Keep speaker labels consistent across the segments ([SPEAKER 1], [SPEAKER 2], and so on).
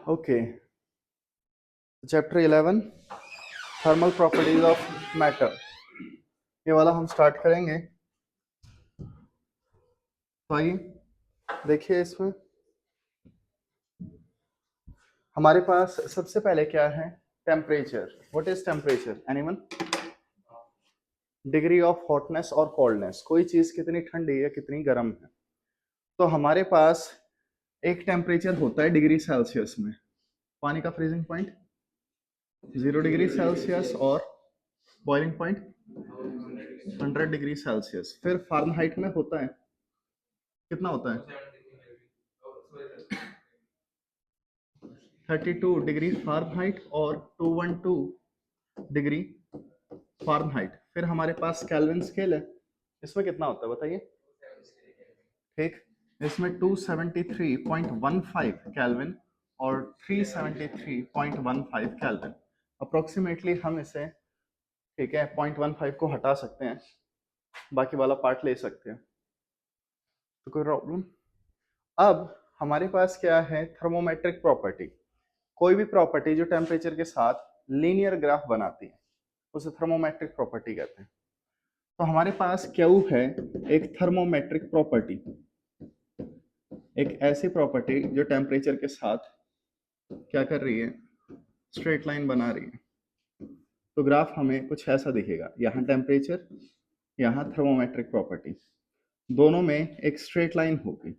[SPEAKER 1] Okay, chapter 11 thermal properties of matter, ये वाला हम स्टार्ट करेंगे। तो आइए देखिए, इसमें हमारे पास सबसे पहले क्या है? Temperature. What is temperature? Anyone? Degree of hotness और कोल्डनेस, कोई चीज कितनी ठंडी है कितनी गर्म है। तो हमारे पास एक टेम्परेचर होता है डिग्री सेल्सियस में, पानी का फ्रीजिंग पॉइंट 0 डिग्री सेल्सियस और बॉइलिंग पॉइंट 100 डिग्री सेल्सियस। फिर फारेनहाइट में होता है, कितना होता है? 32 डिग्री फारेनहाइट और 212 डिग्री फारेनहाइट। फिर हमारे पास केल्विन स्केल है, इसमें कितना होता है बताइए? ठीक, इसमें 273.15 केल्विन और 373.15 केल्विन। अप्रोक्सीमेटली हम इसे, ठीक है, 0.15 को हटा सकते हैं, बाकी वाला पार्ट ले सकते हैं, तो कोई प्रॉब्लम। अब हमारे पास क्या है? Thermometric property. कोई भी प्रॉपर्टी जो टेम्परेचर के साथ लीनियर ग्राफ बनाती है उसे थर्मोमेट्रिक प्रॉपर्टी कहते हैं। तो हमारे पास क्यू है एक थर्मोमेट्रिक प्रॉपर्टी, एक ऐसी प्रॉपर्टी जो टेम्परेचर के साथ क्या कर रही है? स्ट्रेट लाइन बना रही है। तो ग्राफ हमें कुछ ऐसा दिखेगा, यहाँ टेम्परेचर, यहाँ थर्मोमेट्रिक प्रॉपर्टी, दोनों में एक स्ट्रेट लाइन होगी।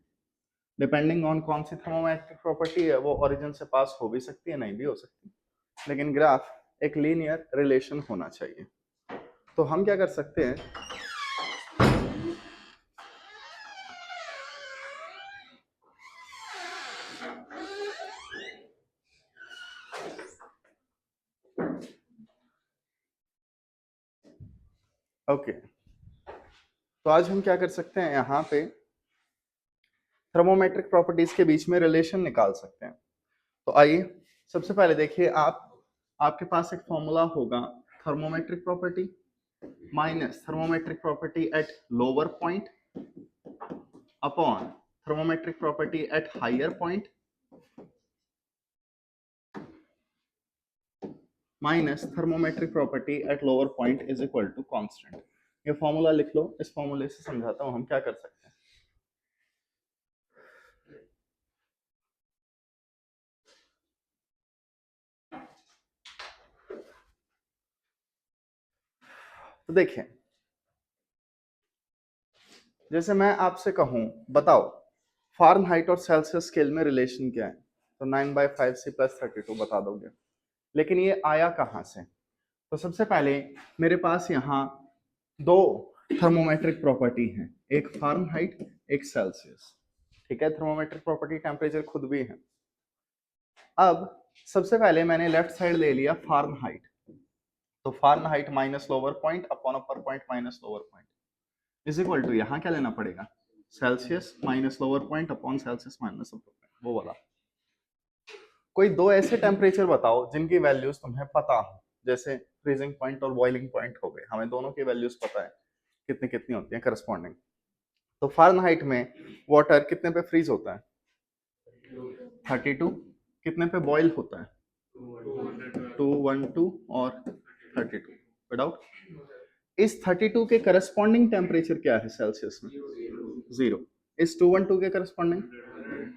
[SPEAKER 1] डिपेंडिंग ऑन कौन सी थर्मोमेट्रिक प्रॉपर्टी है, वो ओरिजिन से पास हो भी सकती है, नहीं भी हो सकती, लेकिन ग्राफ एक लीनियर रिलेशन होना चाहिए। तो हम क्या कर सकते हैं? ओके, तो आज हम क्या कर सकते हैं? यहाँ पे थर्मोमेट्रिक प्रॉपर्टीज के बीच में रिलेशन निकाल सकते हैं। तो आइए सबसे पहले देखिए, आपके पास एक फॉर्मूला होगा, thermometric property minus thermometric property at lower point upon thermometric property at higher point minus thermometric property at lower point is equal to constant. ये फॉर्मूला लिख लो, इस फॉर्मूले से समझाता हूं हम क्या कर सकते हैं। तो देखिए, जैसे मैं आपसे कहूं बताओ फारेनहाइट और सेल्सियस स्केल में रिलेशन क्या है, तो 9/5 c + 32 बता दोगे। लेकिन ये आया कहां से? तो सबसे पहले मेरे पास यहाँ दो थर्मोमेट्रिक प्रॉपर्टी हैं, एक फारेनहाइट एक सेल्सियस। ठीक है, थर्मोमेट्रिक प्रॉपर्टी टेम्परेचर खुद भी है। अब सबसे पहले मैंने लेफ्ट साइड ले लिया फारेनहाइट, तो Fahrenheit minus lower point upon upper point minus lower point is equal to, यहाँ क्या लेना पड़ेगा? Celsius minus lower point upon Celsius minus upper point, वो वाला। कोई दो ऐसे टेम्परेचर बताओ जिनकी वैल्यूज तुम्हें पता हो, जैसे फ्रीजिंग पॉइंट और बॉइलिंग पॉइंट हो गए, हमें दोनों की वैल्यूज पता है कितनी कितनी होती है करस्पॉन्डिंग। तो फारेनहाइट में वाटर कितने पे फ्रीज होता है? 32। कितने पे बॉयल होता है? 212 और 32 विदाउट। इस 32 के करस्पॉन्डिंग टेम्परेचर क्या है सेल्सियस में? 0। इस 212 के करस्पॉन्डिंग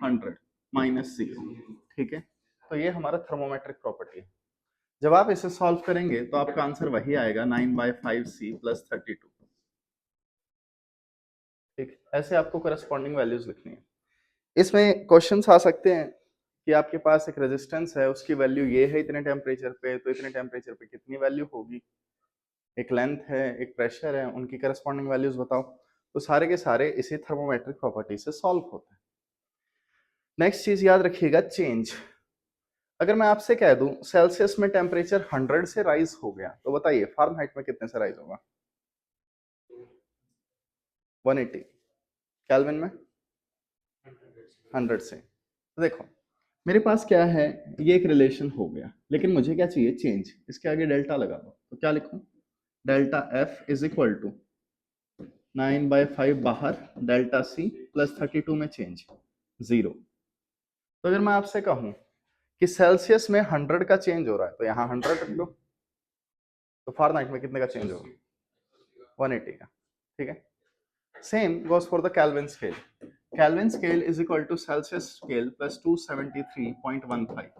[SPEAKER 1] 100 माइनस 0। ठीक है, तो ये हमारा थर्मोमेट्रिक प्रॉपर्टी है। जब आप इसे सॉल्व करेंगे तो आपका आंसर वही आएगा, 9/5 c + 32। ठीक, ऐसे आपको करस्पॉन्डिंग वैल्यूज लिखनी है। इसमें क्वेश्चंस आ सकते हैं कि आपके पास एक रेजिस्टेंस है, उसकी वैल्यू ये है इतने टेम्परेचर पे, तो इतने टेम्परेचर पे कितनी वैल्यू होगी। एक लेंथ है, एक प्रेशर है, उनकी करस्पॉन्डिंग वैल्यूज बताओ। तो सारे के सारे इसी थर्मोमेट्रिक प्रॉपर्टी से सॉल्व होते हैं। नेक्स्ट चीज याद रखिएगा, चेंज। अगर मैं आपसे कह दूं सेल्सियस में टेम्परेचर 100 से राइज हो गया, तो बताइए फारेनहाइट में कितने से राइज होगा? 180। केल्विन में 100 से। तो देखो मेरे पास क्या है, ये एक रिलेशन हो गया, लेकिन मुझे क्या चाहिए? चेंज। इसके आगे डेल्टा लगा दो, तो क्या लिखूं? Delta F is equal to 9/5 बाहर, डेल्टा सी + 32 में चेंज 0। तो अगर मैं आपसे कहूं कि सेल्सियस में 100 का चेंज हो रहा है, तो यहाँ 100 रख लो, तो फारेनहाइट में कितने का चेंज होगा? 180 का। ठीक है, same goes for the Kelvin scale. Kelvin scale is equal to Celsius scale plus 273.15।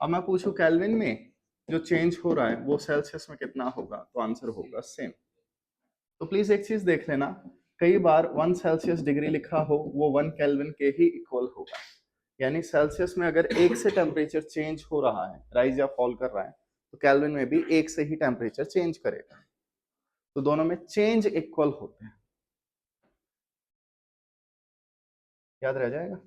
[SPEAKER 1] अब मैं पूछूं केल्विन में जो चेंज हो रहा है वो सेल्सियस में कितना होगा, तो आंसर होगा सेम। तो प्लीज एक चीज देख लेना, कई बार 1 सेल्सियस डिग्री लिखा हो वो 1 केल्विन के ही इक्वल होगा, यानी सेल्सियस में अगर 1 से टेम्परेचर चेंज हो रहा है, राइज या फॉल कर रहा है, तो केल्विन में भी 1 से ही टेम्परेचर चेंज करेगा, तो दोनों में चेंज इक्वल होते हैं। याद रह जाएगा?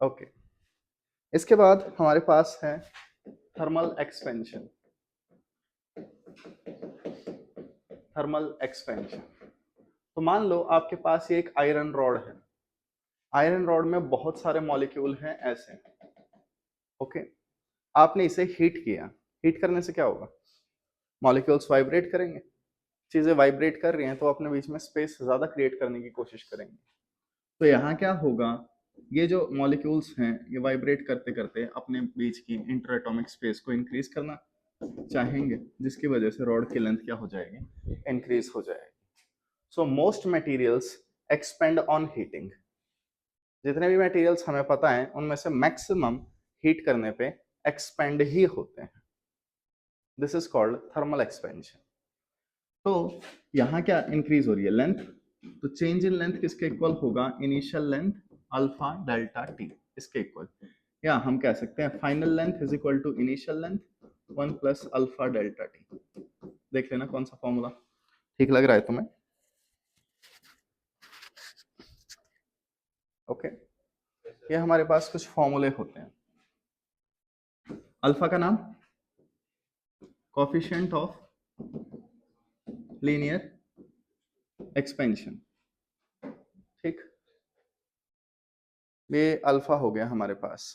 [SPEAKER 1] ओके, इसके बाद हमारे पास है थर्मल एक्सपेंशन। थर्मल एक्सपेंशन, तो मान लो आपके पास ये एक आयरन रॉड है, आयरन रॉड में बहुत सारे मॉलिक्यूल हैं ऐसे। ओके, आपने इसे हीट किया, हीट करने से क्या होगा? मॉलिक्यूल्स वाइब्रेट करेंगे, चीजें वाइब्रेट कर रही हैं तो अपने बीच में स्पेस ज्यादा क्रिएट करने की कोशिश करेंगे। तो यहाँ क्या होगा, ये जो मॉलिक्यूल्स हैं ये वाइब्रेट करते करते अपने बीच की इंटर एटॉमिक स्पेस को इंक्रीज करना चाहेंगे, जिसकी वजह से रॉड की लेंथ क्या हो जाएगी? इंक्रीज हो जाएगी। So most materials expand on heating. जितने भी मटेरियल्स हमें पता है उनमें से मैक्सिमम हीट करने पे एक्सपेंड ही होते हैं। This is called thermal expansion. तो यहाँ क्या इंक्रीज हो रही है? लेंथ। तो चेंज इन लेंथ किसके इक्वल होगा? Initial length alpha delta T, इसके इक्वल। या हम कह सकते हैं final length is equal to initial length 1 plus alpha delta T. देख लेना कौन सा फॉर्मूला ठीक लग रहा है तुम्हें। ओके, ये हमारे पास कुछ फॉर्मूले होते हैं। अल्फा का नाम कोफिशिएंट ऑफ लीनियर एक्सपेंशन। ठीक, ये अल्फा हो गया हमारे पास।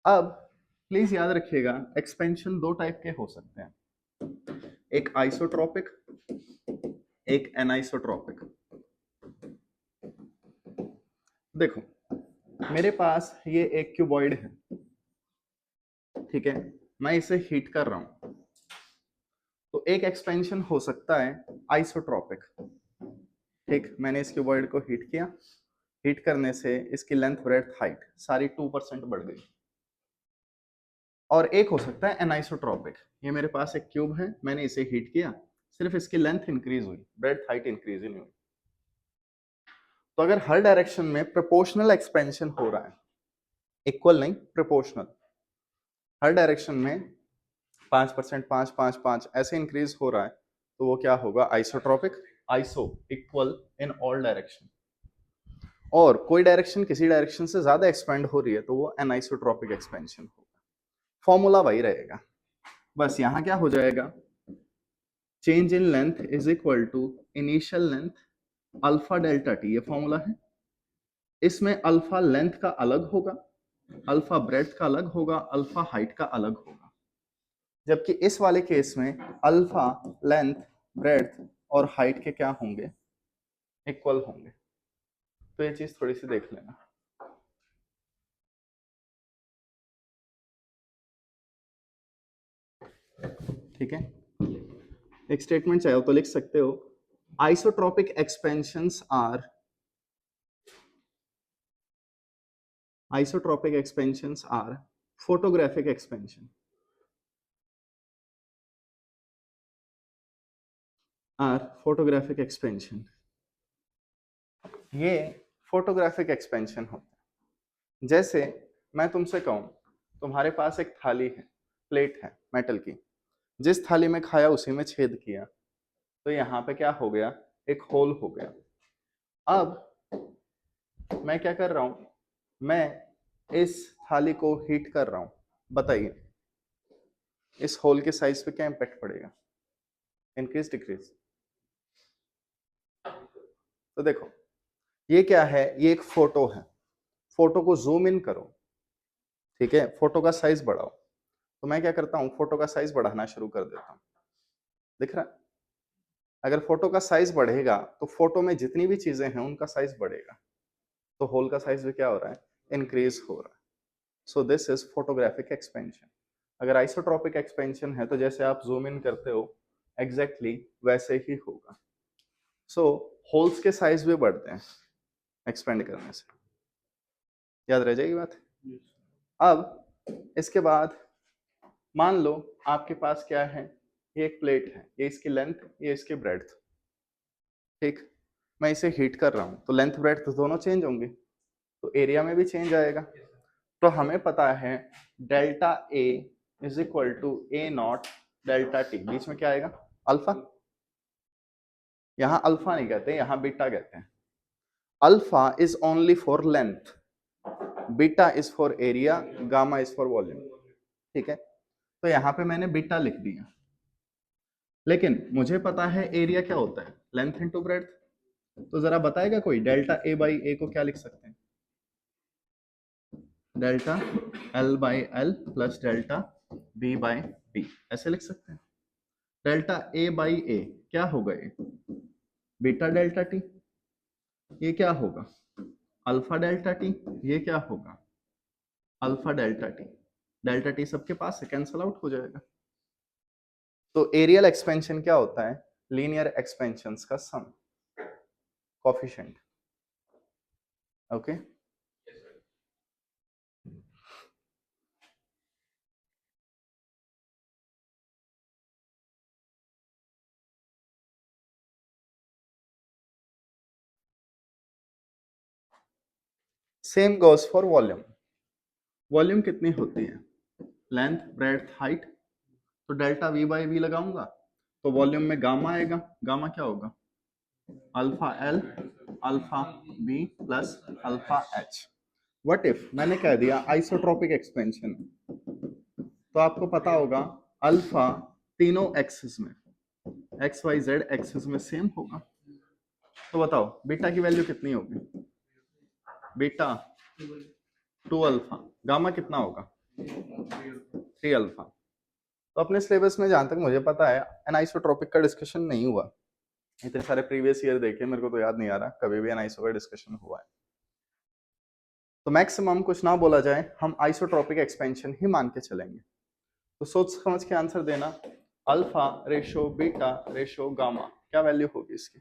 [SPEAKER 1] अब प्लीज याद रखिएगा, एक्सपेंशन दो टाइप के हो सकते हैं, एक आइसोट्रोपिक, एक एनाइसोट्रोपिक। देखो मेरे पास ये एक क्यूबॉइड है, ठीक है, मैं इसे हीट कर रहा हूं, तो एक एक्सपेंशन हो सकता है आइसोट्रोपिक। ठीक, मैंने इस क्यूबॉइड को हीट किया, हीट करने से इसकी लेंथ ब्रेड्थ हाइट सारी 2% बढ़ गई। और एक हो सकता है एनाइसोट्रोपिक, ये मेरे पास एक क्यूब है, मैंने इसे हीट किया, सिर्फ इसकी लेंथ इंक्रीज हुई, ब्रेड्थ हाइट इंक्रीज ही नहीं हुई। तो अगर हर डायरेक्शन में प्रोपोर्शनल एक्सपेंशन हो रहा है, इक्वल नहीं प्रोपोर्शनल, हर डायरेक्शन में 5%, 5, 5, 5 ऐसे इंक्रीज हो रहा है, तो वो क्या होगा? Isotropic. Iso equal in all direction. और कोई डायरेक्शन किसी डायरेक्शन से ज्यादा एक्सपेंड हो रही है तो वो एनाइसोट्रोपिक एक्सपेंशन होगा। फॉर्मूला वही रहेगा, बस यहाँ क्या हो जाएगा? Change in length is equal to initial length alpha delta T, ये फॉर्मूला है। इसमें अल्फा लेंथ का अलग होगा, अल्फा ब्रेड्थ का अलग होगा, अल्फा हाइट का अलग होगा। जबकि इस वाले केस में अल्फा लेंथ ब्रेड्थ और हाइट के क्या होंगे? इक्वल होंगे। तो ये चीज थोड़ी सी देख लेना। ठीक है, एक स्टेटमेंट चाहे तो लिख सकते हो, isotropic expansions are isotropic expansions are photographic expansion ये फोटोग्राफिक एक्सपेंशन होता है। जैसे मैं तुमसे कहूं तुम्हारे पास एक थाली है, प्लेट है मेटल की, जिस थाली में खाया उसी में छेद किया, तो यहाँ पे क्या हो गया? एक होल हो गया। अब मैं क्या कर रहा हूं? मैं इस थाली को हीट कर रहा हूं, बताइए इस होल के साइज पे क्या इंपैक्ट पड़ेगा? Increase decrease? तो देखो ये क्या है? ये एक फोटो है, फोटो को जूम इन करो, ठीक है, फोटो का साइज बढ़ाओ। तो मैं क्या करता हूं? फोटो का साइज बढ़ाना शुरू कर देता हूं, दिख रहा है? अगर फोटो का साइज बढ़ेगा तो फोटो में जितनी भी चीजें हैं उनका साइज बढ़ेगा, तो होल का साइज भी क्या हो रहा है, इंक्रीज हो रहा है। So this is photographic expansion. अगर आइसोट्रोपिक एक्सपेंशन है तो जैसे आप जूम इन करते हो एग्जैक्टली वैसे ही होगा। सो होल्स के साइज भी बढ़ते हैं एक्सपेंड करने से, याद रह जाएगी बात। अब इसके बाद मान लो आपके पास क्या है, ये एक प्लेट है, ये इसकी लेंथ, ये इसकी ब्रेड्थ, ठीक। मैं इसे हीट कर रहा हूं तो लेंथ ब्रेड्थ दोनों चेंज होंगे, तो एरिया में भी चेंज आएगा। तो हमें पता है delta A is equal to A naught delta T, बीच में क्या आएगा, अल्फा। यहां अल्फा नहीं कहते, यहां बीटा कहते हैं। Alpha is only for length, beta is for area, gamma is for volume, ठीक है। तो यहां पे मैंने बीटा लिख दिया, लेकिन मुझे पता है एरिया क्या होता है, लेंथ इनटू ब्रेड्थ। तो जरा बताएगा कोई डेल्टा ए बाई ए को क्या लिख सकते हैं, delta L by L plus delta B by B, ऐसे लिख सकते हैं। डेल्टा ए बाई ए क्या होगा, ये बीटा डेल्टा टी, ये क्या होगा अल्फा डेल्टा टी, ये क्या होगा alpha delta T. Delta T सबके पास है, कैंसल आउट हो जाएगा। तो एरियल एक्सपेंशन क्या होता है, लीनियर एक्सपेंशंस का sum, coefficient, okay. Same goes for volume. Volume कितनी होती है, लेंथ ब्रेड्थ हाइट, तो डेल्टा वी बाई वी लगाऊंगा तो वॉल्यूम में गामा आएगा, गामा क्या होगा alpha L alpha B plus alpha H. What if मैंने कह दिया आइसोट्रोपिक एक्सपेंशन, तो आपको पता होगा अल्फा तीनों एक्सिस में, एक्स वाई जेड एक्सिस में सेम होगा। तो बताओ बीटा की वैल्यू कितनी होगी, बीटा 2 अल्फा, गामा कितना होगा 3 अल्फा। तो अपने सिलेबस में जहां तक मुझे पता है एनाइसोट्रोपिक का डिस्कशन नहीं हुआ, इतने सारे प्रीवियस ईयर देखे मेरे को तो याद नहीं आ रहा कभी भी एनाइसो का डिस्कशन हुआ है। तो मैक्सिमम कुछ ना बोला जाए हम आइसोट्रोपिक एक्सपेंशन ही मान के चलेंगे। तो सोच समझ के आंसर देना, alpha ratio beta ratio gamma क्या वैल्यू होगी इसकी,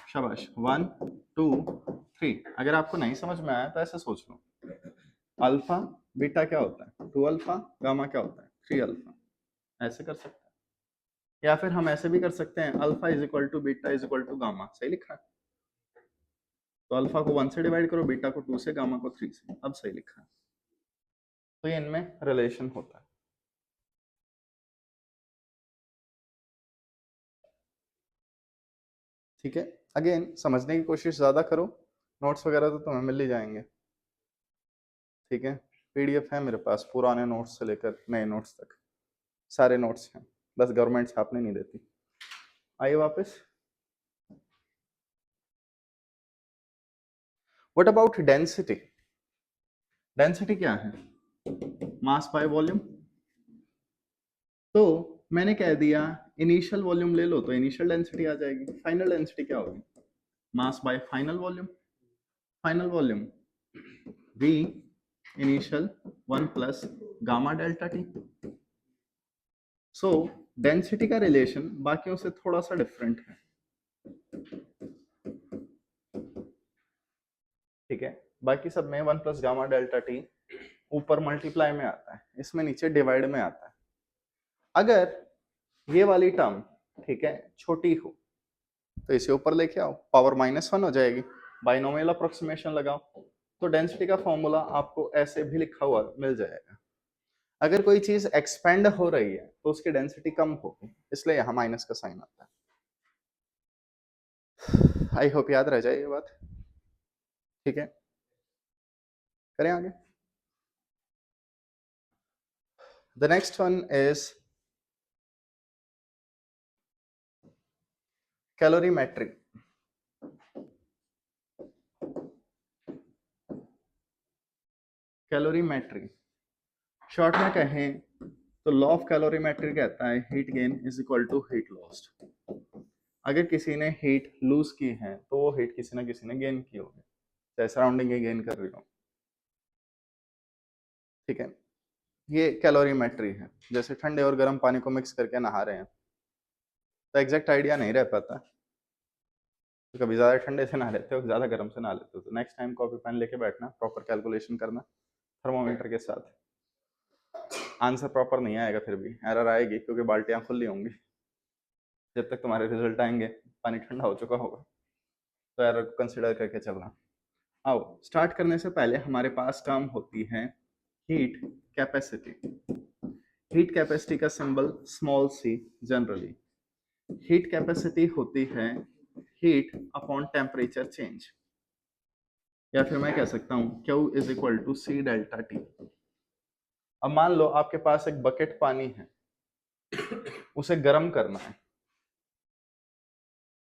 [SPEAKER 1] शाबाश 1 2 3। अगर आपको नहीं समझ में आया तो ऐसे सोच लो, अल्फा बीटा क्या होता है 2 अल्फा, गामा क्या होता है 3 अल्फा, ऐसे कर सकते हैं। या फिर हम ऐसे भी कर सकते हैं, alpha is equal to beta is equal to gamma, सही लिखा है। तो अल्फा को 1 से डिवाइड करो, बीटा को 2 से, गामा को 3 से, अब सही लिखा है। तो ये इनमें रिलेशन होता है, ठीक है। अगेन समझने की कोशिश ज्यादा करो, नोट्स वगैरह तो तुम्हें मिल ही जाएंगे, ठीक है। पीडीएफ है मेरे पास पुराने नोट्स से लेकर नए नोट्स तक, सारे नोट्स हैं, बस गवर्नमेंट छापने नहीं देती। आइए वापस, व्हाट अबाउट डेंसिटी। डेंसिटी क्या है, मास बाय वॉल्यूम। तो मैंने कह दिया इनिशियल वॉल्यूम ले लो तो इनिशियल डेंसिटी आ जाएगी, फाइनल डेंसिटी क्या होगी, mass by final volume. Final volume v initial 1 plus gamma delta T. So density का रिलेशन बाकियों से थोड़ा सा डिफरेंट है, ठीक है। बाकी सब में 1 प्लस गामा डेल्टा टी ऊपर मल्टीप्लाई में आता है, इसमें नीचे डिवाइड में आता है। अगर ये वाली टर्म, ठीक है, छोटी हो तो इसे ऊपर लेके आओ, पावर -1 हो जाएगी, बाइनोमियल अप्रोक्सीमेशन लगाओ, तो डेंसिटी का फॉर्मूला आपको ऐसे भी लिखा हुआ मिल जाएगा। अगर कोई चीज एक्सपेंड हो रही है तो उसकी डेंसिटी कम होगी, इसलिए यहां माइनस का साइन आता है। आई होप याद रह जाए ये बात, ठीक है। करें आगे। The next one is calorimetry. Calorimetry short में कहें तो लॉ ऑफ कैलोरीमेट्री कहता है heat gain is equal to heat lost. अगर किसी ने हीट लूज की है तो वो हीट किसी ना किसी ने गेन की होगी, चाहे सराउंडिंग गेन कर रही हो। ठीक है, ये कैलोरीमेट्री है। जैसे ठंडे और गर्म पानी को मिक्स करके नहा रहे हैं तो एग्जैक्ट आइडिया नहीं रह पाता, तो कभी ज्यादा ठंडे से नहा लेते हो, ज्यादा गर्म से नहा लेते हो। तो नेक्स्ट टाइम कॉपी पेन लेके बैठना, प्रॉपर कैलकुलेशन करना थर्मोमीटर के साथ। आंसर प्रॉपर नहीं आएगा, फिर भी एरर आएगी क्योंकि बाल्टियां खुली होंगी। जब तक तुम्हारे रिजल्ट आएंगे पानी ठंडा हो चुका होगा, तो एरर को कंसिडर करके चलना। आओ, स्टार्ट करने से पहले हमारे पास टर्म होती है हीट कैपेसिटी। हीट कैपेसिटी का symbol small see generally. Heat capacity होती है हीट अपॉन टेम्परेचर चेंज, या फिर मैं कह सकता हूं Q is equal to C delta T. अब मान लो आपके पास एक बकेट पानी है, उसे गर्म करना है,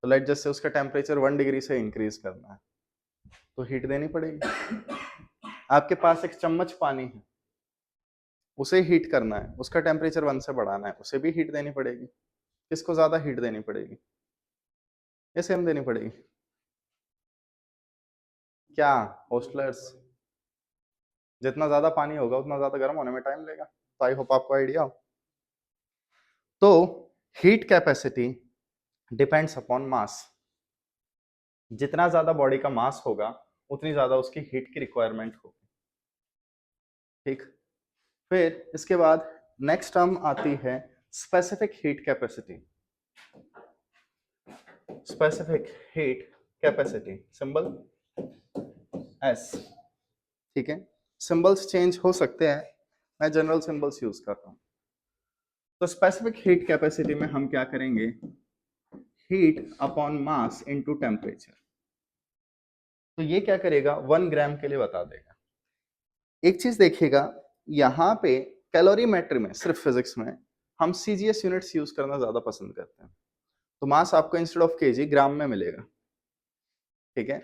[SPEAKER 1] तो लेट जस्ट से उसका टेम्परेचर 1 डिग्री से इंक्रीज करना है, तो हीट देनी पड़ेगी। आपके पास एक चम्मच पानी है, उसे हीट करना है, उसका टेम्परेचर 1 से बढ़ाना है, उसे भी हीट देनी पड़ेगी। किसको ज्यादा हीट देनी पड़ेगी, या सेम देनी पड़ेगी? क्या होस्टलर्स, जितना ज्यादा पानी होगा उतना ज्यादा गर्म होने में टाइम लेगा। तो आई होप आपको आइडिया हो। तो heat capacity depends upon mass. जितना ज्यादा बॉडी का मास होगा उतनी ज्यादा उसकी हीट की रिक्वायरमेंट होगी। ठीक, फिर इसके बाद नेक्स्ट टर्म आती है specific heat capacity. Specific heat capacity symbol S. ठीक है, सिंबल्स चेंज हो सकते हैं, मैं जनरल सिंबल्स यूज कर रहा हूं। तो स्पेसिफिक हीट कैपेसिटी में हम क्या करेंगे, heat upon mass into temperature. तो ये क्या करेगा, 1 ग्राम के लिए बता देगा। एक चीज देखिएगा, यहाँ पे कैलोरीमेट्री में, सिर्फ फिजिक्स में हम सीजीएस यूनिट्स यूज करना ज्यादा पसंद करते हैं। तो मास आपको इंस्टेड ऑफ केजी ग्राम में मिलेगा। ठीक है,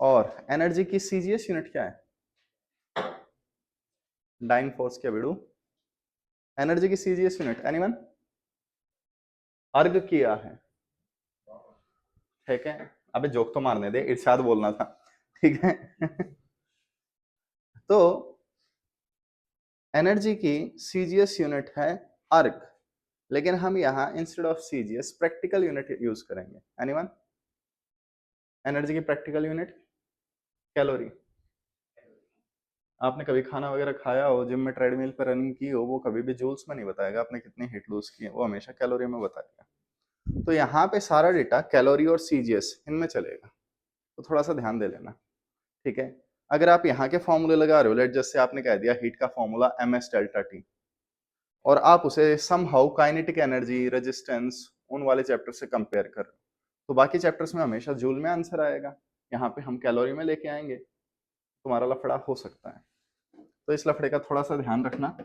[SPEAKER 1] और एनर्जी की सीजीएस यूनिट क्या है, डाइन फोर्स के बिड़ू। एनर्जी की सीजीएस यूनिट एनीवन, अर्ग किया है। ठीक है, अबे जोक तो मारने दे, इरशाद बोलना था। ठीक है तो एनर्जी की सीजीएस यूनिट है अर्ग, लेकिन हम यहाँ instead of CGS practical unit use करेंगे। एनीवन, एनर्जी की प्रैक्टिकल यूनिट कैलोरी। आपने कभी खाना वगैरह खाया हो, जिम में ट्रेडमिल पर रनिंग की हो, वो कभी भी जूल्स में नहीं बताएगा आपने कितनी हीट लूज की है, वो हमेशा कैलोरी में बताएगा। तो यहाँ पे सारा डेटा कैलोरी और सीजीएस इनमें चलेगा, तो थोड़ा सा ध्यान दे लेना। ठीक है, अगर आप यहाँ के फॉर्मूले लगा रहे हो, लेट जैसे आपने कह दिया हीट का फॉर्मूला ms डेल्टा टी, और आप उसे समहाउ काइनेटिक एनर्जी, रेजिस्टेंस, उन वाले चैप्टर से कंपेयर कर रहे हो, तो बाकी चैप्टर्स में हमेशा जूल में आंसर आएगा, यहाँ पे हम कैलोरी में लेके आएंगे, तुम्हारा लफड़ा हो सकता है। तो इस लफड़े का थोड़ा सा ध्यान रखना।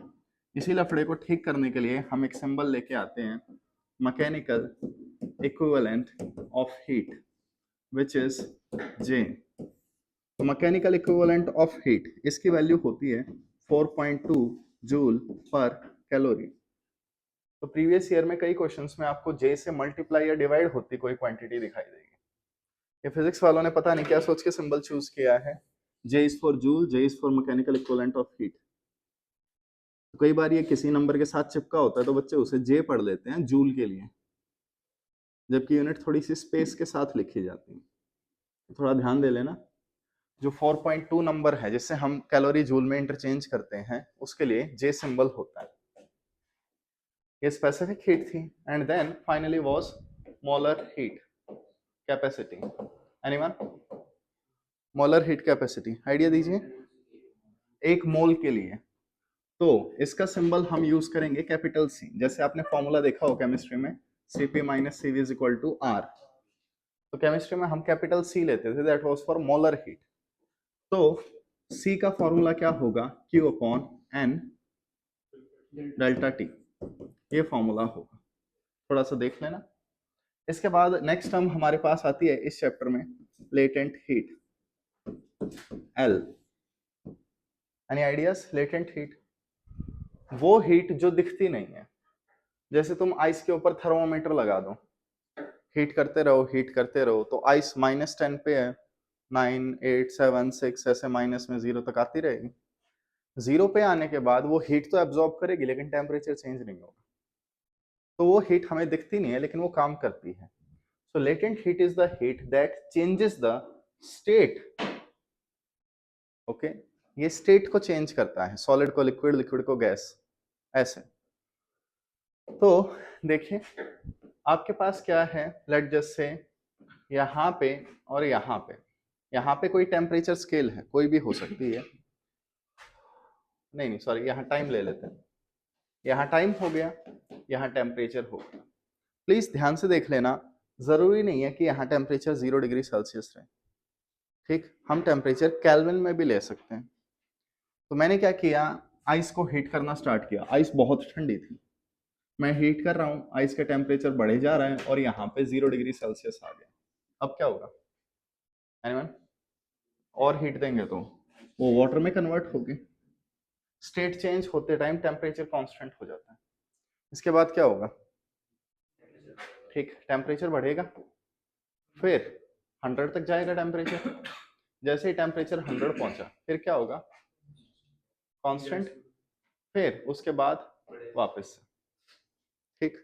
[SPEAKER 1] इसी लफड़े को ठीक करने के लिए हम एक सिंबल लेके आते हैं, mechanical equivalent of heat which is J। तो मैकेनिकल इक्विवेलेंट ऑफ हीट, इसकी वैल्यू होती है 4.2 जूल पर कैलोरी। तो प्रीवियस ईयर में कई क्वेश्चंस में आपको J से मल्टीप्लाई या डिवाइड होती कोई क्वांटिटी दिखाई देगी। ये फिजिक्स वालों ने पता नहीं क्या सोच के सिंबल चूज किया है, J is for joule, J is for mechanical equivalent of heat. तो कई बार ये किसी नंबर के साथ चिपका होता है तो बच्चे उसे J पढ़ लेते हैं जूल के लिए, जबकि यूनिट थोड़ी सी स्पेस के साथ लिखी जाती है। थोड़ा ध्यान दे लेना। जो 4.2 नंबर है जिससे हम कैलोरी जूल में इंटरचेंज करते हैं, उसके लिए J सिंबल होता है। ये स्पेसिफिक हीट थी, and then finally was molar heat capacity. Anyone, molar heat capacity idea दीजिए, एक मोल के लिए। तो इसका सिंबल हम यूज करेंगे कैपिटल सी, जैसे आपने फॉर्मूला देखा हो केमिस्ट्री में, Cp minus Cv is equal to R। तो केमिस्ट्री में हम कैपिटल सी लेते थे, that was for molar heat. तो C का फॉर्मूला क्या होगा, Q upon N delta T, ये फॉर्मूला होगा, थोड़ा सा देख लेना। इसके बाद नेक्स्ट टर्म हमारे पास आती है इस चैप्टर में, latent heat L। Any ideas latent heat? वो हीट जो दिखती नहीं है, जैसे तुम आइस के ऊपर थर्मोमीटर लगा दो, हीट करते रहो हीट करते रहो, तो आइस -10 पे है, 9, 8, 7, 6 ऐसे माइनस में 0 तक आती रहेगी। 0 पे आने के बाद वो हीट तो एब्जॉर्ब करेगी लेकिन टेम्परेचर चेंज नहीं होगा, तो वो हीट हमें दिखती नहीं है लेकिन वो काम करती है। So latent heat is the heat that changes the state. Okay, ये स्टेट को चेंज करता है, सॉलिड को लिक्विड, लिक्विड को गैस, ऐसे। तो देखिए आपके पास क्या है, लेट जस्ट से यहाँ पे और यहाँ पे कोई टेम्परेचर स्केल है, कोई भी हो सकती है, नहीं नहीं सॉरी, यहाँ टाइम ले लेते हैं, यहाँ टाइम हो गया, यहाँ टेम्परेचर हो गया। प्लीज ध्यान से देख लेना, जरूरी नहीं है कि यहाँ टेम्परेचर 0 डिग्री सेल्सियस रहे, ठीक, हम टेम्परेचर केल्विन में भी ले सकते हैं। तो मैंने क्या किया, आइस को हीट करना स्टार्ट किया, आइस बहुत ठंडी थी, मैं हीट कर रहा हूँ, आइस का टेम्परेचर बढ़े जा रहा है और यहाँ पे 0 डिग्री सेल्सियस आ गया। अब क्या होगा, एनीवन? और हीट देंगे तो वो वाटर में कन्वर्ट होगी, स्टेट चेंज होते टाइम टेम्परेचर कांस्टेंट हो जाता है। इसके बाद क्या होगा, ठीक, टेम्परेचर बढ़ेगा, फिर 100 तक जाएगा टेम्परेचर, जैसे ही टेम्परेचर 100 पहुंचा फिर क्या होगा, कांस्टेंट, फिर उसके बाद वापस से, ठीक।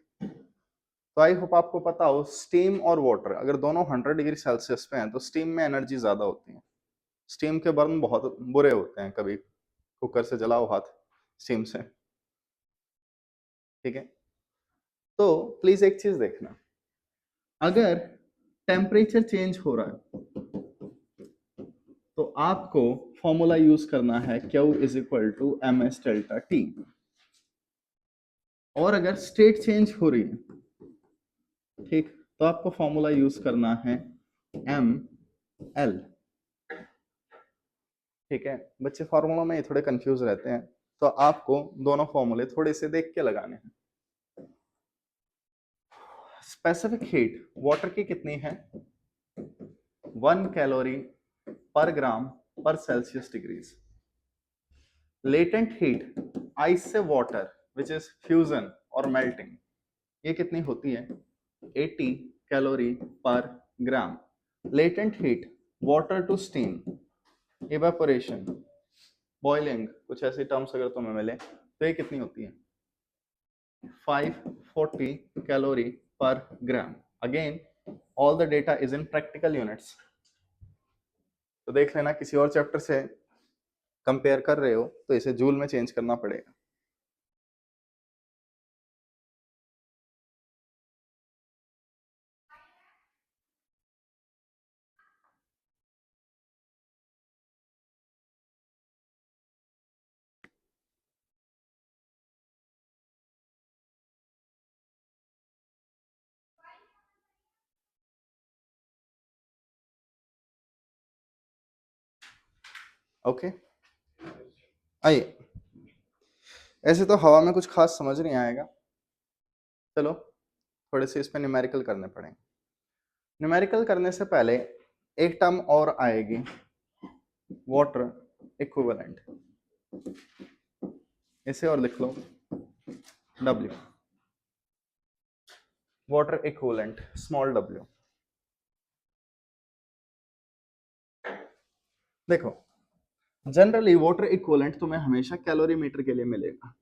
[SPEAKER 1] तो आई होप आपको पता हो, स्टीम और वाटर अगर दोनों 100 डिग्री सेल्सियस पे हैं तो स्टीम में एनर्जी ज्यादा होती है, स्टीम के बर्न बहुत बुरे होते हैं, कभी कुकर से जलाओ हाथ स्टीम से, ठीक है। तो प्लीज एक चीज देखना, अगर टेम्परेचर चेंज हो रहा है तो आपको फॉर्मूला यूज करना है Q is equal to MS delta T, और अगर स्टेट चेंज हो रही है, ठीक, तो आपको फॉर्मूला यूज करना है ML, ठीक है। बच्चे फॉर्मूला में थोड़े कंफ्यूज रहते हैं, तो आपको दोनों फॉर्मूले थोड़े से देख के लगाने हैं। स्पेसिफिक हीट वाटर की कितनी है, 1 calorie per gram per Celsius degrees. Latent heat ice से वाटर विच इज फ्यूजन और मेल्टिंग, ये कितनी होती है, 80 calorie per gram. Latent heat water to steam, evaporation, boiling, कुछ ऐसी टर्म्स अगर तुम्हें मिले तो ये कितनी होती है, 540 calorie per gram. Again all the data is in practical units, तो देख लेना किसी और चैप्टर से कंपेयर कर रहे हो तो इसे जूल में चेंज करना पड़ेगा। ओके आइए, ऐसे तो हवा में कुछ खास समझ नहीं आएगा, चलो थोड़े से इस पे न्यूमेरिकल करने पड़ेंगे। न्यूमेरिकल करने से पहले एक टर्म और आएगी, वाटर इक्विवेलेंट, इसे और लिख लो W, water equivalent small w। देखो जनरली वाटर इक्विवेलेंट तुम्हें हमेशा कैलोरीमीटर के लिए मिलेगा।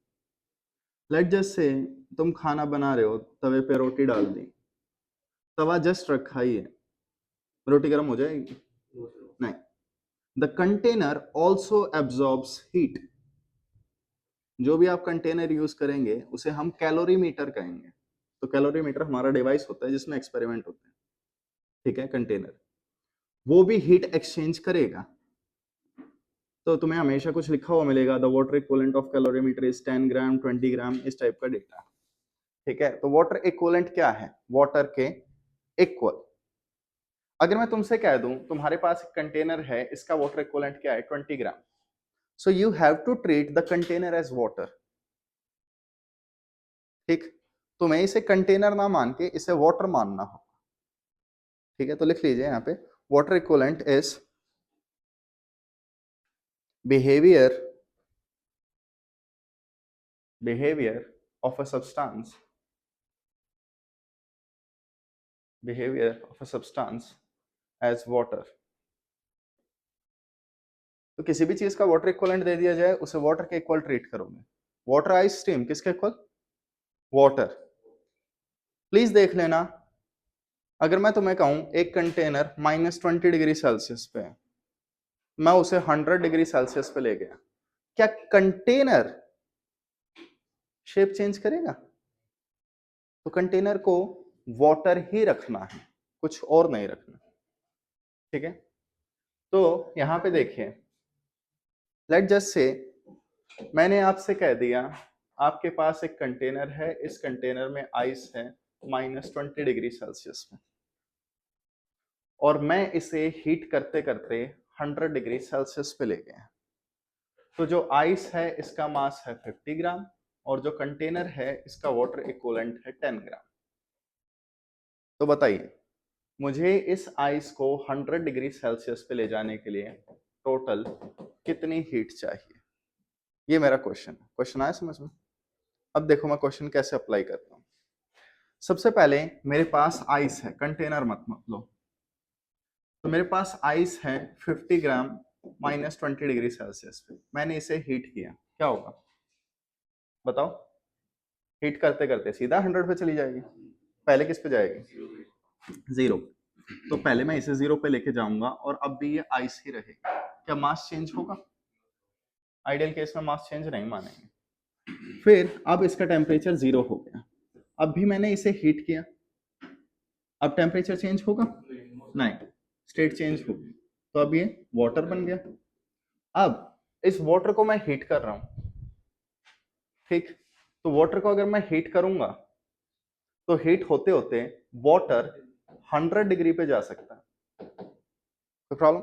[SPEAKER 1] लेट जस्ट से तुम खाना बना रहे हो, तवे पे रोटी डाल दी, तवा जस्ट रखा ही है, रोटी गर्म हो जाएगी नहीं, the container also absorbs heat. जो भी आप कंटेनर यूज करेंगे उसे हम कैलोरीमीटर कहेंगे, तो कैलोरीमीटर हमारा डिवाइस होता है जिसमें एक्सपेरिमेंट होते हैं, ठीक है। कंटेनर वो भी हीट एक्सचेंज करेगा, तो तुम्हें हमेशा कुछ लिखा हुआ मिलेगा, the water equivalent of calorimeter is 10 ग्राम 20 ग्राम, इस टाइप का डेटा, ठीक है। तो वाटर इक्विवेलेंट क्या है, वाटर के इक्वल। अगर मैं तुमसे कह दूं तुम्हारे पास एक कंटेनर है, इसका वाटर इक्विवेलेंट क्या है, 20 gram, so you have to treat the container as water, ठीक। तुम्हें इसे कंटेनर ना मान के इसे वाटर मानना हो, ठीक है। तो लिख लीजिए यहाँ पे, water equivalent is behaviour behavior of a substance as water। तो किसी भी चीज का वाटर इक्वलेंट दे दिया जाए, उसे वाटर के इक्वल ट्रीट करोगे। वाटर, आइस, स्टीम, किसके इक्वल? वाटर। प्लीज देख लेना, अगर मैं तुम्हें कहूं एक कंटेनर -20 डिग्री सेल्सियस पे है, मैं उसे 100 डिग्री सेल्सियस पे ले गया, क्या कंटेनर शेप चेंज करेगा? तो कंटेनर को वाटर ही रखना है, कुछ और नहीं रखना। ठीक है, तो यहां पे देखिए, लेट जस्ट से मैंने आपसे कह दिया आपके पास एक कंटेनर है, इस कंटेनर में आइस है -20 डिग्री सेल्सियस में, और मैं इसे हीट करते करते 100 डिग्री सेल्सियस पे ले गया। तो जो आइस है इसका मास है 50 ग्राम, और जो कंटेनर है इसका वाटर इक्विवेलेंट है 10 ग्राम। तो बताइए मुझे इस आइस को 100 डिग्री सेल्सियस पे ले जाने के लिए टोटल कितनी हीट चाहिए? ये मेरा क्वेश्चन है। क्वेश्चन आया समझ में? अब देखो मैं क्वेश्चन कैसे अप्लाई करता हूँ। सबसे पहले मेरे पास आइस है, कंटेनर मत लो। तो मेरे पास आइस है 50 ग्राम -20 डिग्री सेल्सियस पे, मैंने इसे हीट किया, क्या होगा बताओ? हीट करते करते सीधा 100 पे चली जाएगी, पहले किस पे जाएगी? 0। तो पहले मैं इसे 0 पे लेके जाऊंगा, और अब भी ये आइस ही रहेगी। क्या मास चेंज होगा? आइडियल केस में मास चेंज नहीं मानेंगे। फिर अब इसका टेम्परेचर 0 हो गया, अब भी मैंने इसे हीट किया, अब टेम्परेचर चेंज होगा? नहीं, स्टेट चेंज होगी। तो अब ये वाटर बन गया। अब इस वाटर को मैं हीट कर रहा हूं, ठीक? तो वाटर को अगर मैं हीट करूंगा तो हीट होते होते वाटर 100 डिग्री पे जा सकता है, कोई प्रॉब्लम?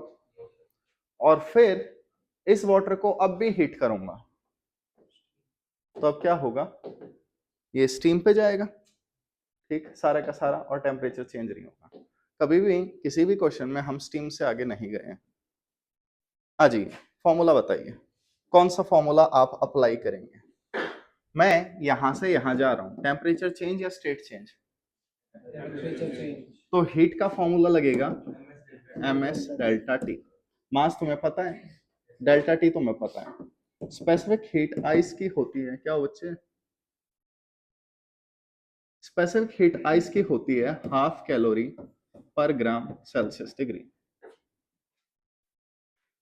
[SPEAKER 1] और फिर इस वाटर को अब भी हीट करूंगा, तो अब क्या होगा? ये स्टीम पे जाएगा, ठीक, सारा का सारा, और टेम्परेचर चेंज नहीं होगा। कभी भी किसी भी क्वेश्चन में हम स्टीम से आगे नहीं गए हैं। आ जाइए, फॉर्मूला बताइए, कौन सा फॉर्मूला आप अप्लाई करेंगे? मैं यहां से यहां जा रहा हूं, टेम्परेचर चेंज या स्टेट चेंज? तो हीट का फॉर्मूला लगेगा ms डेल्टा टी। मास तुम्हें पता है, डेल्टा टी तुम्हें पता है। स्पेसिफिक हीट आइस की होती है क्या बच्चे? स्पेसिफिक हीट आइस की होती है 1/2 calorie per gram Celsius degree.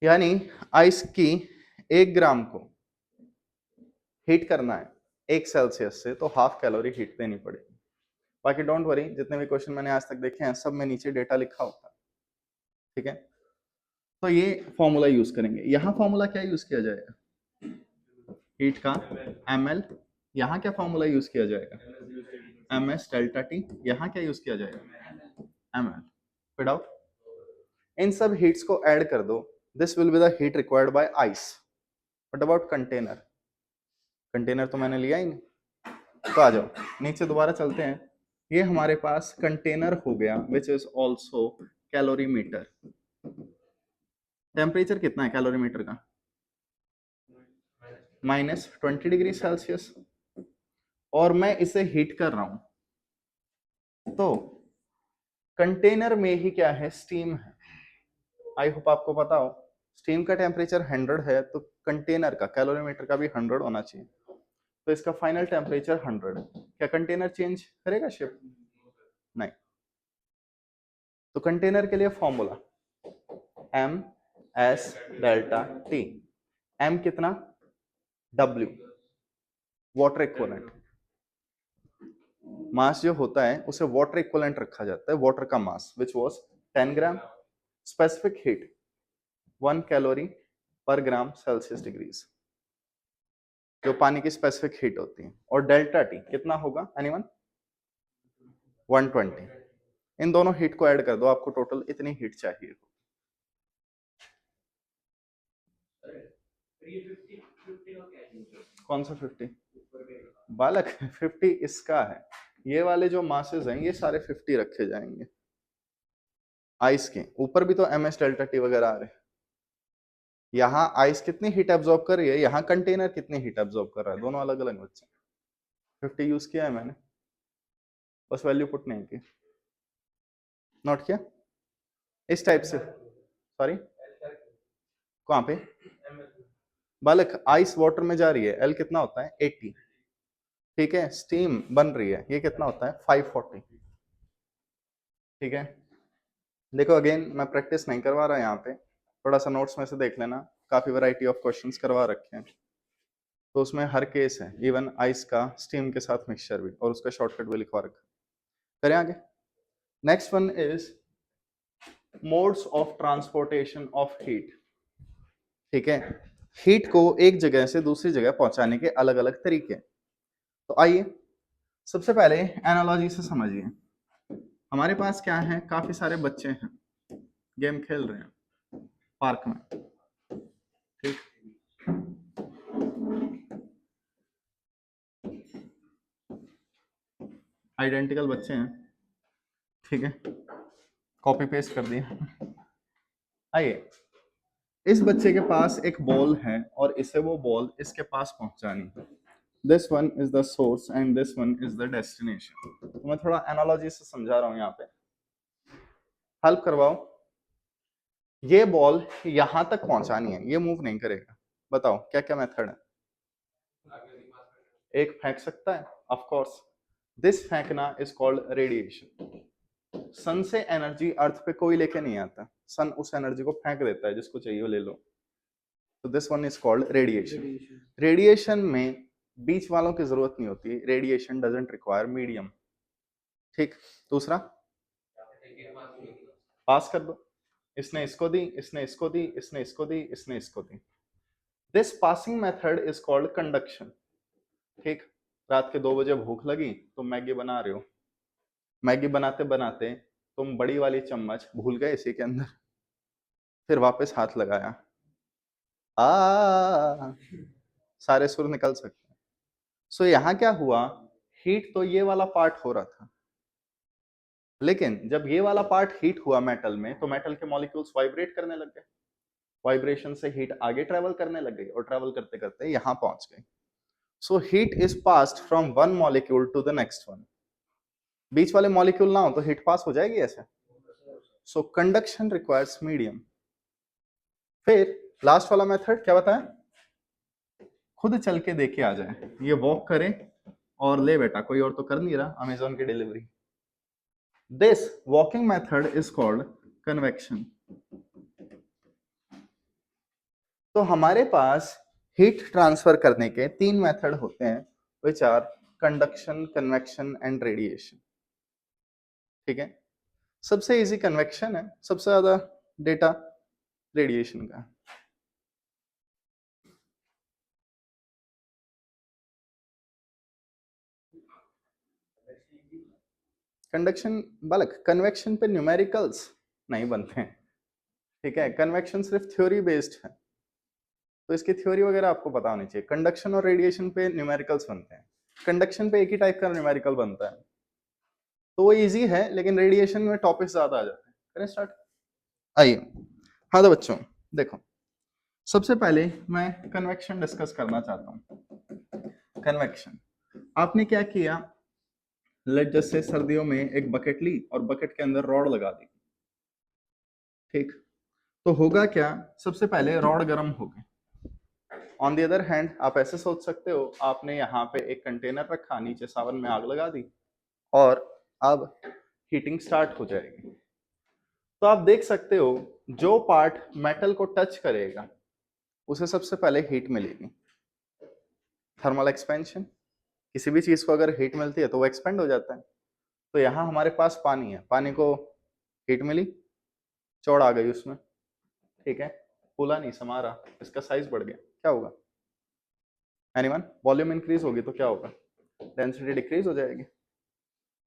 [SPEAKER 1] यानी आइस की 1 ग्राम को हीट करना है 1 सेल्सियस से, तो 1/2 कैलोरी हीट देनी पड़ेगी। बाकी डोंट वरी, जितने भी क्वेश्चन मैंने आज तक देखे हैं सब में नीचे डेटा लिखा होता है, ठीक है? तो ये फॉर्मूला यूज करेंगे। यहाँ फॉर्मूला क्या यूज किया जाएगा? हीट का ml। यहाँ क्या फॉर्मूला यूज किया जाएगा? ms delta T. यहाँ क्या यूज किया जाएगा? ml। फिर डाउट? इन सब हीट्स को ऐड कर दो, this will be the heat required by ice. What about container? Container तो मैंने लिया ही नहीं। तो आ जाओ नीचे दोबारा चलते हैं। ये हमारे पास कंटेनर हो गया, which is also calorimeter. Temperature कितना है कैलोरीमीटर का? -20 डिग्री सेल्सियस, और मैं इसे हीट कर रहा हूं। तो कंटेनर में ही क्या है? स्टीम है। आई होप आपको पता हो, स्टीम का टेम्परेचर 100 है, तो कंटेनर का कैलोरीमीटर का भी 100 होना चाहिए। तो इसका फाइनल टेम्परेचर 100 है। क्या कंटेनर चेंज करेगा शेप? नहीं। तो कंटेनर के लिए formula ms delta T. m कितना? w, water equivalent. मास जो होता है उसे वाटर इक्विवेलेंट रखा जाता है, वाटर का mass which was 10 gram. Specific heat 1 calorie per gram Celsius degrees, जो पानी की स्पेसिफिक हीट होती है। और डेल्टा टी कितना होगा एनीवन? 120। इन दोनों हीट को ऐड कर दो, आपको टोटल इतनी हीट चाहिए। कौन सा 50? बालक 50 इसका है। ये वाले जो मासेस हैं ये सारे 50 रखे जाएंगे। आइस के ऊपर भी तो ms डेल्टा टी वगैरह आ रहे हैं। यहाँ आइस कितनी हीट एब्जॉर्ब कर रही है, यहाँ कंटेनर कितनी हीट एब्जॉर्ब कर रहा है, दोनों अलग अलग बच्चे। 50 यूज किया है मैंने, बस वैल्यू पुट नहीं की, नोट किया इस टाइप से। सॉरी, कहाँ पे बालक, आइस वाटर में जा रही है, एल कितना होता है 80, ठीक है। स्टीम बन रही है, ये कितना होता है 540, ठीक है। देखो अगेन मैं प्रैक्टिस नहीं करवा रहा यहाँ पे, थोड़ा सा नोट्स में से देख लेना, काफी वैरायटी ऑफ क्वेश्चंस करवा रखे हैं, तो उसमें हर केस है, इवन आइस का स्टीम के साथ मिक्सचर भी, और उसका शॉर्टकट भी लिखवा रखा। करें आगे। Next one is modes of transportation of heat, ठीक है। हीट को एक जगह से दूसरी जगह पहुंचाने के अलग अलग तरीके। तो आइए सबसे पहले एनालॉजी से समझिए। हमारे पास क्या है, काफी सारे बच्चे हैं, गेम खेल रहे हैं पार्क में, ठीक। आइडेंटिकल बच्चे हैं, ठीक है, कॉपी पेस्ट कर दिया। आइए, इस बच्चे के पास एक बॉल है और इसे वो बॉल इसके पास पहुंचानी है। This one is the source and this one is the destination. तो मैं थोड़ा एनालॉजी से समझा रहा हूं, यहाँ पे हेल्प करवाओ। ये बॉल यहां तक पहुंचानी है, ये मूव नहीं करेगा। बताओ क्या क्या मेथड है। एक फेंक सकता है, ऑफ कोर्स, दिस फेंकना इज कॉल्ड रेडिएशन। सन से एनर्जी अर्थ पे कोई लेके नहीं आता, सन उस एनर्जी को फेंक देता है, जिसको चाहिए वो ले लो। तो this one is called radiation. Radiation में बीच वालों की जरूरत नहीं होती, रेडिएशन डजंट रिक्वायर मीडियम, ठीक। दूसरा, पास कर दो, इसने इसको दी, इसने इसको दी, इसने इसको दी, इसने इसको दी। This passing method is called conduction, ठीक। रात के 2 बजे भूख लगी, तुम मैगी बना रहे हो, मैगी बनाते बनाते तुम बड़ी वाली चम्मच भूल गए इसी के अंदर, फिर वापस हाथ लगाया, आ सारे सुर निकल सकते हैं। सो यहाँ क्या हुआ, हीट तो ये वाला पार्ट हो रहा था, लेकिन जब ये वाला पार्ट हीट हुआ मेटल में, तो मेटल के मॉलिक्यूल्स वाइब्रेट करने लग गए, वाइब्रेशन से हीट आगे ट्रेवल करने लग गई, और ट्रेवल करते करते यहां पहुंच गई। So heat is passed from one molecule to the next one. बीच वाले मॉलिक्यूल ना हो तो हीट पास हो जाएगी ऐसे। सो कंडक्शन रिक्वायर्स मीडियम। फिर लास्ट वाला मेथड क्या बताया, खुद चल के देखे आ जाए, ये वॉक करे और ले बेटा, कोई और तो कर नहीं रहा, अमेजोन की delivery. This walking method is called convection. तो हमारे पास हीट ट्रांसफर करने के 3 मेथड होते हैं, which are conduction, convection and radiation, ठीक है। सबसे इजी कन्वेक्शन है, सबसे ज्यादा डेटा रेडिएशन का। कंडक्शन बालक, कन्वेक्शन पे न्यूमेरिकल्स नहीं बनते हैं, ठीक है। कन्वेक्शन सिर्फ थ्योरी बेस्ड है, तो इसकी थ्योरी वगैरह आपको पता होनी चाहिए। कंडक्शन और रेडिएशन पे न्यूमेरिकल्स बनते हैं, कंडक्शन पे एक ही टाइप का न्यूमेरिकल बनता है, तो वो इजी है, लेकिन रेडिएशन में टॉपिक ज्यादा आ जाते हैं। करें स्टार्ट, आइए। हाँ तो बच्चों देखो, सबसे पहले मैं कन्वेक्शन डिस्कस करना चाहता हूँ। कन्वेक्शन, आपने क्या किया, लेट जैसे सर्दियों में एक बकेट ली और बकेट के अंदर रॉड लगा दी, ठीक। तो होगा क्या, सबसे पहले रॉड गर्म हो गए। ऑन द अदर हैंड आप ऐसे सोच सकते हो, आपने यहाँ पे एक कंटेनर रखा, नीचे सावन में आग लगा दी, और अब हीटिंग स्टार्ट हो जाएगी। तो आप देख सकते हो, जो पार्ट मेटल को टच करेगा उसे सबसे पहले हीट मिलेगी, थर्मल एक्सपेंशन। किसी भी चीज को अगर हीट मिलती है तो वो एक्सपेंड हो जाता है। तो यहाँ हमारे पास पानी है, पानी को हीट मिली, चौड़ आ गई उसमें, ठीक है, फूला नहीं, समा रहा, इसका साइज बढ़ गया, क्या होगा एनीवन, वॉल्यूम इंक्रीज होगी तो क्या होगा, डेंसिटी डिक्रीज हो जाएगी।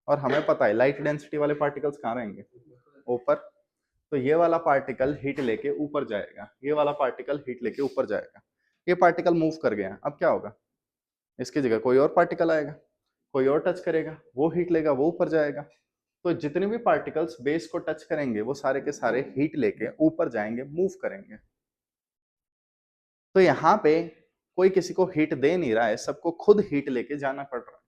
[SPEAKER 1] और हमें पता है लाइट डेंसिटी वाले पार्टिकल्स कहाँ रहेंगे, ऊपर। तो ये वाला पार्टिकल हीट लेके ऊपर जाएगा, ये वाला पार्टिकल हीट लेके ऊपर जाएगा, ये पार्टिकल मूव कर गया, अब क्या होगा, इसकी जगह कोई और पार्टिकल आएगा, कोई और टच करेगा, वो हीट लेगा, वो ऊपर जाएगा। तो जितने भी पार्टिकल्स बेस को टच करेंगे वो सारे के सारे हीट लेके ऊपर जाएंगे, मूव करेंगे। तो यहाँ पे कोई किसी को हीट दे नहीं रहा है, सबको खुद हीट लेके जाना पड़ रहा है।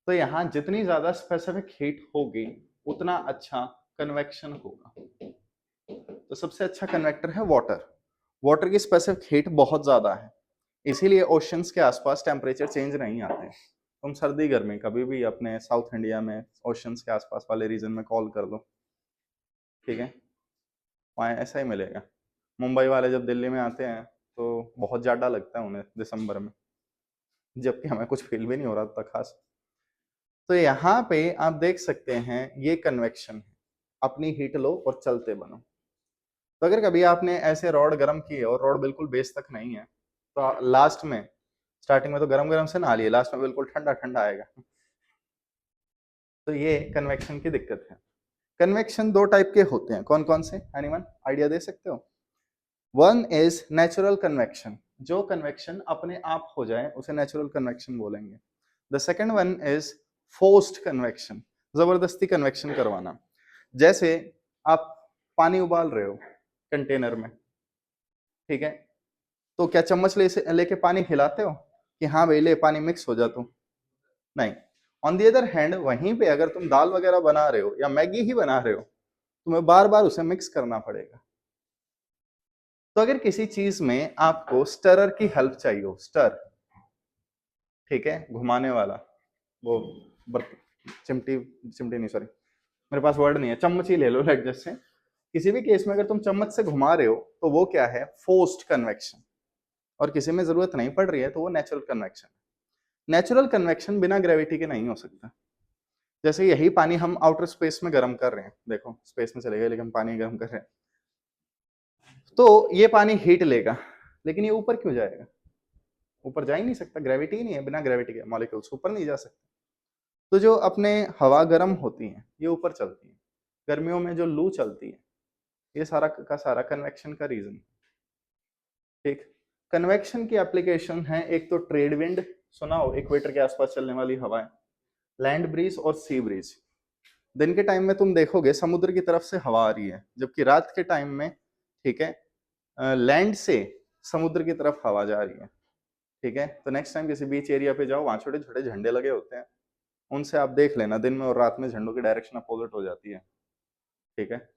[SPEAKER 1] तो यहाँ जितनी ज्यादा स्पेसिफिक हीट होगी उतना अच्छा कन्वेक्शन होगा। तो सबसे अच्छा कन्वेक्टर है वाटर। वाटर की स्पेसिफिक हीट बहुत ज्यादा है, इसीलिए ओशंस के आसपास टेम्परेचर चेंज नहीं आते। तुम सर्दी गर्मी कभी भी अपने साउथ इंडिया में ओशंस के आसपास वाले रीजन में कॉल कर दो, ठीक है, वहाँ ऐसा ही मिलेगा। मुंबई वाले जब दिल्ली में आते हैं तो बहुत ज़्यादा लगता है उन्हें दिसंबर में, जबकि हमें कुछ फील भी नहीं हो रहा था खास। तो यहाँ पे आप देख सकते हैं ये कन्वेक्शन है, अपनी हीट लो और चलते बनो। तो अगर कभी आपने ऐसे रॉड गर्म किए और रॉड बिल्कुल बेस तक नहीं है, तो लास्ट में, स्टार्टिंग में तो गरम गरम से नहा लिए, लास्ट में बिल्कुल ठंडा ठंडा आएगा। तो ये कन्वेक्शन की दिक्कत है। कन्वेक्शन दो टाइप के होते हैं, कौन कौन से, एनीवन आइडिया दे सकते हो? वन इज नेचुरल कन्वेक्शन, जो कन्वेक्शन अपने आप हो जाए उसे नेचुरल कन्वेक्शन बोलेंगे। The second one is forced convection, जबरदस्ती कन्वेक्शन करवाना। जैसे आप पानी उबाल रहे हो कंटेनर में, ठीक है, तो क्या चम्मच लेके पानी हिलाते हो कि हाँ भाई ले पानी मिक्स हो जा तू? नहीं। ऑन दी अदर हैंड वहीं पे अगर तुम दाल वगैरह बना रहे हो या मैगी ही बना रहे हो, तुम्हें बार बार उसे मिक्स करना पड़ेगा। तो अगर किसी चीज में आपको स्टरर की हेल्प चाहिए हो, स्टर, ठीक है, घुमाने वाला, वो चिमटी, चिमटी नहीं सॉरी, मेरे पास वर्ड नहीं है, चम्मच ही ले लो लाइक जैसे, किसी भी केस में अगर तुम चम्मच से घुमा रहे हो तो वो क्या है, फोर्स्ड कन्वेक्शन। और किसी में जरूरत नहीं पड़ रही है तो वो नेचुरल कन्वेक्शन। नेचुरल कन्वेक्शन बिना ग्रेविटी के नहीं हो सकता। जैसे यही पानी हम आउटर स्पेस में गर्म कर रहे हैं, देखो स्पेस में चले गए लेकिन पानी गर्म कर रहे हैं, तो ये पानी हीट लेगा, लेकिन ये ऊपर क्यों जाएगा? ऊपर जा ही नहीं सकता, ग्रेविटी ही नहीं है, बिना ग्रेविटी के मॉलिक्यूल्स ऊपर नहीं जा सकते। तो जो अपने हवा गर्म होती है ये ऊपर चलती है, गर्मियों में जो लू चलती है, ये सारा का सारा कन्वेक्शन का रीजन। ठीक, कन्वेक्शन की एप्लीकेशन है, एक तो ट्रेड विंड, सुना हो, इक्वेटर के आसपास चलने वाली हवाएं, लैंड ब्रीज और सी ब्रीज। दिन के टाइम में तुम देखोगे समुद्र की तरफ से हवा आ रही है, जबकि रात के टाइम में, ठीक है, लैंड से समुद्र की तरफ हवा जा रही है। ठीक है, तो नेक्स्ट टाइम किसी बीच एरिया पे जाओ, वहां छोटे छोटे झंडे लगे होते हैं, उनसे आप देख लेना दिन में और रात में झंडों की डायरेक्शन अपोजिट हो जाती है। ठीक है,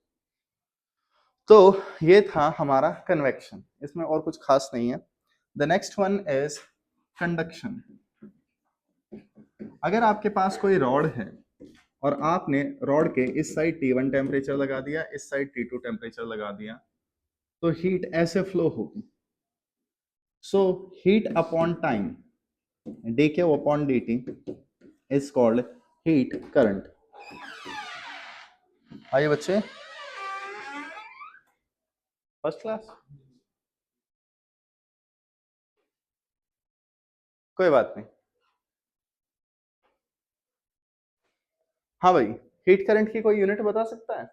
[SPEAKER 1] तो ये था हमारा कन्वेक्शन, इसमें और कुछ खास नहीं है। The next one is conduction. अगर आपके पास कोई रॉड है और आपने रॉड के इस साइड T1 टेम्परेचर लगा दिया, इस साइड T2 टेम्परेचर लगा दिया, तो हीट ऐसे फ्लो होगी। So heat upon time, dk upon dt is called heat current. आइए बच्चे, फर्स्ट क्लास, कोई बात नहीं। हाँ भाई, हीट करंट की कोई यूनिट बता सकता है?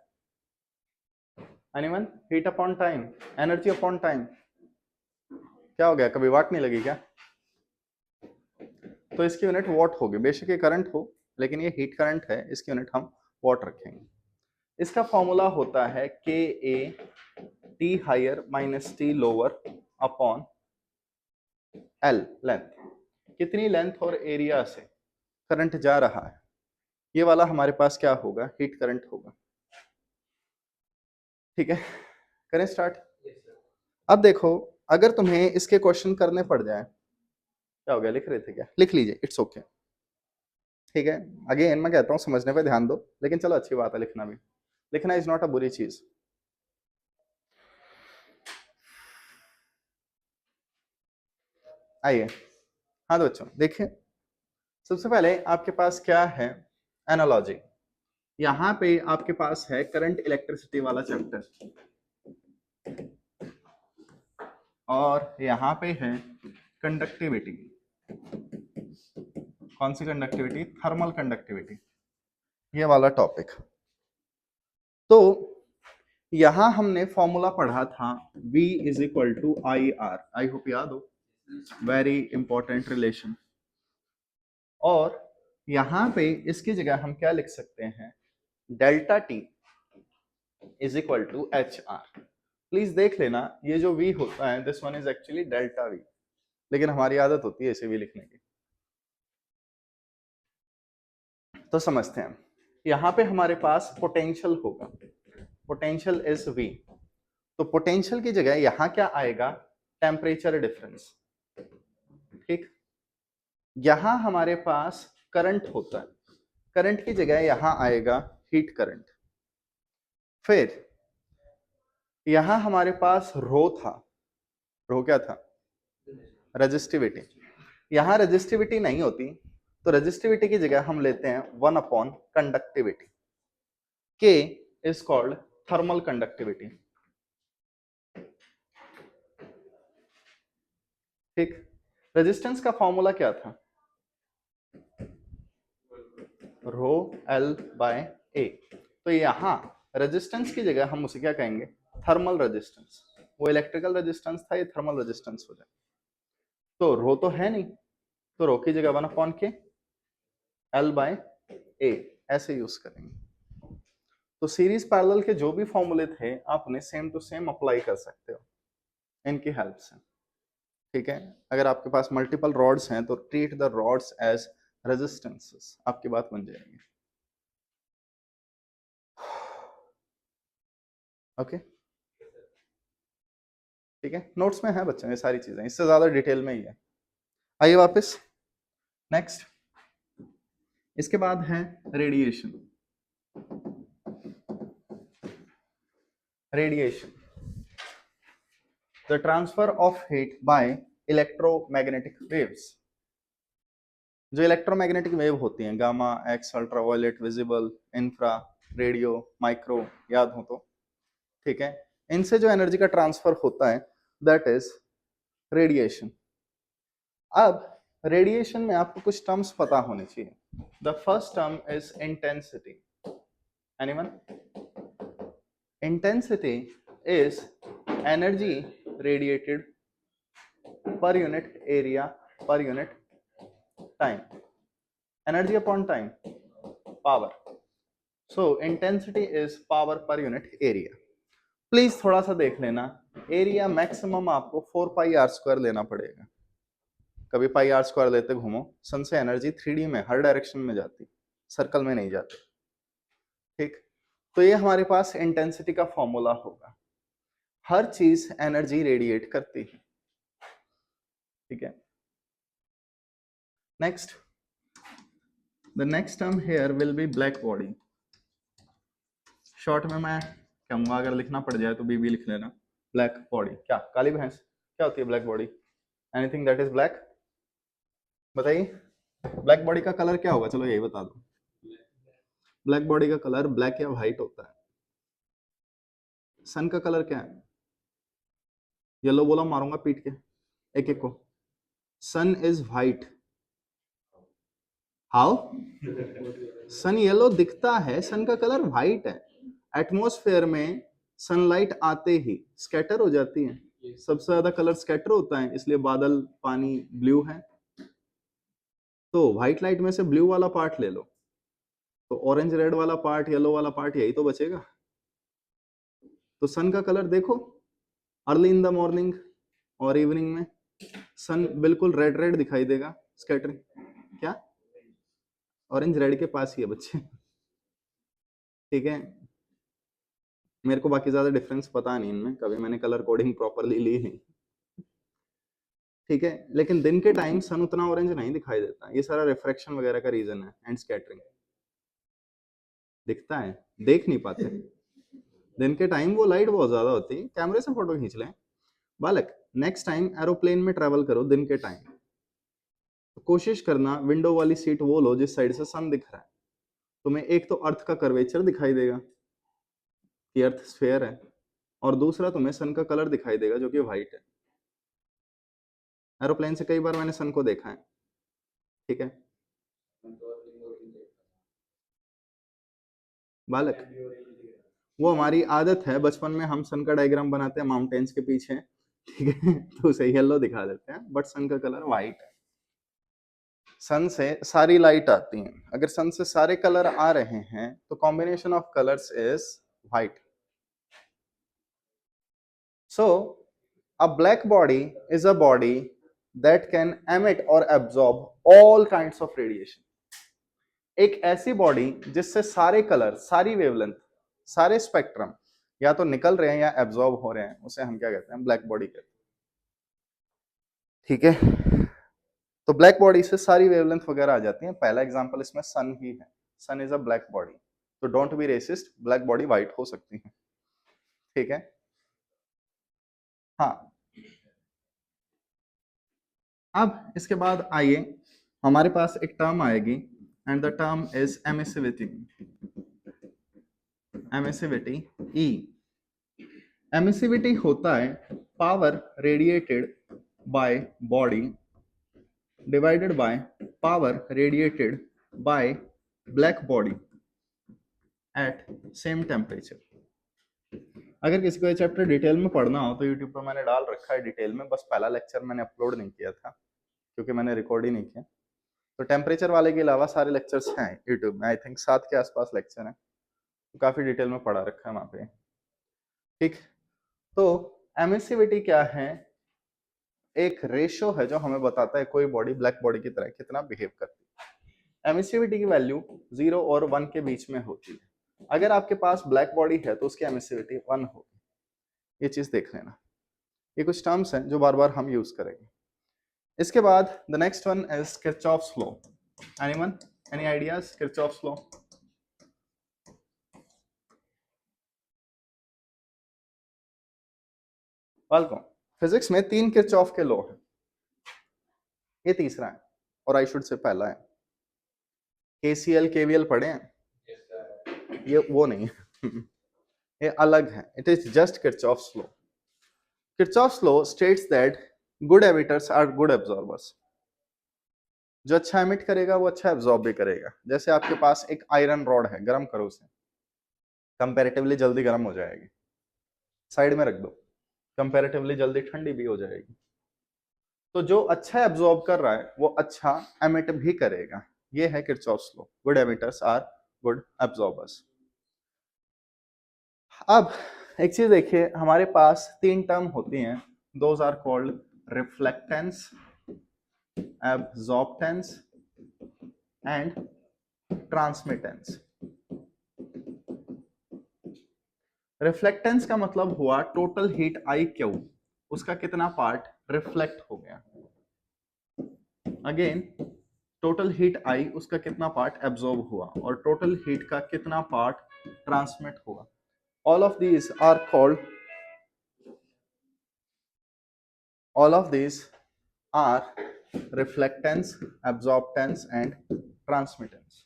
[SPEAKER 1] Anyone? Heat upon time, energy upon time, क्या हो गया, कभी वाट नहीं लगी क्या? तो इसकी यूनिट वॉट होगी, बेशक ये करंट हो लेकिन ये हीट करंट है, इसकी यूनिट हम वॉट रखेंगे। इसका फॉर्मूला होता है K A T higher minus T lower upon L, length, कितनी लेंथ और एरिया से करंट जा रहा है, ये वाला हमारे पास क्या होगा, हीट करंट होगा। ठीक है, करें स्टार्ट। अब देखो, अगर तुम्हें इसके क्वेश्चन करने पड़ जाए, क्या हो गया, लिख रहे थे क्या, लिख लीजिए, इट्स ओके। ठीक है, अगेन मैं कहता हूँ समझने पे ध्यान दो, लेकिन चलो अच्छी बात है लिखना भी, लिखना इज नॉट अ बुरी चीज। आइए, हाँ तो बच्चों देखिए, सबसे पहले आपके पास क्या है, एनालॉजी। यहाँ पे आपके पास है करंट इलेक्ट्रिसिटी वाला चैप्टर, और यहाँ पे है कंडक्टिविटी। कौन सी कंडक्टिविटी, थर्मल कंडक्टिविटी, ये वाला टॉपिक। तो यहां हमने फॉर्मूला पढ़ा था V is equal to I R, I hope याद हो, वेरी इंपॉर्टेंट रिलेशन। और यहां पे इसकी जगह हम क्या लिख सकते हैं, delta T is equal to H R. Please देख लेना, ये जो v होता है this one is actually delta v, लेकिन हमारी आदत होती है इसे भी लिखने की। तो समझते हैं, यहां पे हमारे पास पोटेंशियल होगा, पोटेंशियल इज v, तो पोटेंशियल की जगह यहां क्या आएगा, टेम्परेचर डिफरेंस। ठीक, यहां हमारे पास करंट होता है, करंट की जगह यहां आएगा हीट करंट। फिर यहां हमारे पास रो था, रो क्या था, रेजिस्टिविटी। यहां रेजिस्टिविटी नहीं होती, तो रेजिस्टिविटी की जगह हम लेते हैं 1 अपॉन कंडक्टिविटी। के इज कॉल्ड थर्मल कंडक्टिविटी। ठीक, रेजिस्टेंस का फॉर्मूला क्या था, रो एल बाय ए। तो यहां रेजिस्टेंस की जगह हम उसे क्या कहेंगे, थर्मल रेजिस्टेंस। वो इलेक्ट्रिकल रेजिस्टेंस था, ये थर्मल रेजिस्टेंस हो जाए। तो रो तो है नहीं, तो रो की जगह 1/k एल बाय ए ऐसे यूज करेंगे। तो सीरीज पैरेलल के जो भी फॉर्मूले थे आप उन्हें सेम टू सेम अप्लाई कर सकते हो इनकी हेल्प से। ठीक है, अगर आपके पास मल्टीपल रॉड्स हैं तो treat the rods as resistances, आपकी बात बन जाएगी। ओके, ठीक है, नोट्स में है बच्चों ये सारी चीजें, इससे ज्यादा डिटेल में ही है। आइए वापस नेक्स्ट, इसके बाद है radiation. Radiation, the transfer of heat bye electromagnetic waves. जो इलेक्ट्रोमैग्नेटिक वेव होती हैं, gamma, x, ultraviolet, visible, infra, radio, micro, याद हो तो, ठीक है, इनसे जो एनर्जी का ट्रांसफर होता है दैट इज रेडिएशन। अब रेडिएशन में आपको कुछ टर्म्स पता होने चाहिए। The first term is intensity. Anyone, intensity is energy radiated per unit area per unit time, energy upon time, power, so intensity is power per unit area। Please थोड़ा सा देख लेना, एरिया मैक्सिमम आपको 4πr² लेना पड़ेगा। कभी πr² लेते घूमो, सन से एनर्जी 3D में हर डायरेक्शन में जाती, सर्कल में नहीं जाती। ठीक, तो ये हमारे पास इंटेंसिटी का फॉर्मूला होगा, हर चीज एनर्जी रेडिएट करती है। ठीक है, next, the next term here will be black body। Short में मैं कहूंगा, अगर लिखना पड़ जाए तो बीबी लिख लेना। ब्लैक बॉडी क्या, काली भैंस, क्या होती है black body, anything that is black, बताइए। ब्लैक बॉडी का कलर क्या होगा, चलो यही बता दो। ब्लैक बॉडी का कलर ब्लैक या व्हाइट होता है। सन का कलर क्या है, येलो बोला मारूंगा पीट के एक एक को। Sun is white, how, sun yellow दिखता है, सन का कलर व्हाइट है। एटमॉस्फेयर में सनलाइट आते ही स्कैटर हो जाती है, सबसे ज्यादा कलर स्कैटर होता है, इसलिए बादल, पानी ब्लू है। तो व्हाइट लाइट में से ब्लू वाला पार्ट ले लो, तो ऑरेंज रेड वाला पार्ट, येलो वाला पार्ट यही तो बचेगा। तो सन का कलर देखो, अर्ली इन द मॉर्निंग और इवनिंग में सन बिल्कुल रेड रेड दिखाई देगा, स्कैटरिंग क्या, ऑरेंज रेड के पास ही है बच्चे। ठीक है, मेरे को बाकी ज्यादा डिफरेंस पता नहीं इनमें, कभी मैंने कलर कोडिंग प्रॉपरली ली नहीं। ठीक है, लेकिन दिन के टाइम सन उतना ऑरेंज नहीं दिखाई देता, ये सारा रिफ्रैक्शन वगैरह का रीजन है, एंड स्कैटरिंग दिखता है, देख नहीं पाते। दिन के टाइम वो लाइट बहुत ज्यादा होती है, कैमरे से फोटो खींच लें। बालक, नेक्स्ट टाइम एरोप्लेन में ट्रेवल करो दिन के टाइम, तो कोशिश करना विंडो वाली सीट वो लो जिस साइड से सन दिख रहा है। तुम्हें एक तो अर्थ का कर्वेचर दिखाई देगा कि अर्थ स्फेयर है, और दूसरा तुम्हें सन का कलर दिखाई देगा जो कि व्हाइट है। एरोप्लेन से कई बार मैंने सन को देखा है। ठीक है बालक, वो हमारी आदत है, बचपन में हम सन का डायग्राम बनाते हैं माउंटेन्स के पीछे, ठीक है, तो उसे येलो दिखा देते हैं, बट सन का कलर व्हाइट है। सन से सारी लाइट आती है, अगर सन से सारे कलर आ रहे हैं तो combination of colours is white. So a black body is a body that can emit or absorb all kinds of radiation. एक ऐसी बॉडी जिससे सारे कलर, सारी वेवलेंथ, सारे स्पेक्ट्रम या तो निकल रहे हैं या एब्जॉर्ब हो रहे हैं, उसे हम क्या कहते हैं? ब्लैक बॉडी कहते हैं। ठीक है, तो ब्लैक बॉडी से सारी वेवलेंथ वगैरह आ जाती है। पहला एग्जांपल इसमें सन ही है। Sun is a black body, तो don't be racist, black body white हो सकती है। ठीक है, हाँ। अब इसके बाद आइए, हमारे पास एक टर्म आएगी and the term is emissivity. Emissivity E, emissivity होता है power radiated by body divided by power radiated by black body at same temperature. अगर किसी को ये चैप्टर डिटेल में पढ़ना हो तो यूट्यूब पर मैंने डाल रखा है डिटेल में, बस पहला लेक्चर मैंने अपलोड नहीं किया था क्योंकि मैंने रिकॉर्ड ही नहीं किया। तो टेम्परेचर वाले के अलावा सारे लेक्चर्स हैं यूट्यूब में, आई थिंक 7 के आसपास लेक्चर हैं, तो काफी डिटेल में पढ़ा रखा है वहां पे। ठीक, तो एमिसिविटी क्या है? एक रेशो है जो हमें बताता है कोई बॉडी ब्लैक बॉडी की तरह कितना बिहेव करती है। एमिसिविटी की वैल्यू 0 और 1 के बीच में होती है। अगर आपके पास ब्लैक बॉडी है तो उसकी एमिसिविटी 1 होगी। ये चीज देख लेना। ये कुछ टर्म्स हैं जो बार बार हम यूज करेंगे। इसके बाद the next one is Kirchhoff's law. Anyone, any ideas? Kirchhoff's law welcome. Physics में 3 किरचॉफ के लॉ हैं, ये तीसरा है और आई शुड से पहला है। केसीएल केवीएल पढ़े हैं? ये वो नहीं है ये अलग है। It is just Kirchhoff's law. Kirchhoff's law states that good emitters are good absorbers. जो अच्छा एमिट करेगा वो अच्छा एब्जॉर्ब भी करेगा। जैसे आपके पास एक आयरन रॉड है, गर्म करो उसे, कंपैरेटिवली जल्दी गर्म हो जाएगी। साइड में रख दो, कंपैरेटिवली जल्दी ठंडी भी हो जाएगी। तो जो अच्छा एब्जॉर्ब कर रहा है वो अच्छा एमिट भी करेगा। ये है Kirchhoff's law. Good emitters are good absorbers. अब एक चीज देखिए, हमारे पास 3 टर्म होती हैं, those are called reflectance, absorptance and transmittance. Reflectance का मतलब हुआ टोटल हीट आई क्यू, उसका कितना पार्ट रिफ्लेक्ट हो गया। अगेन टोटल हीट आई, उसका कितना पार्ट एब्जॉर्ब हुआ, और टोटल हीट का कितना पार्ट ट्रांसमिट हुआ। all of these are called all of these are reflectance, absorbance and transmittance.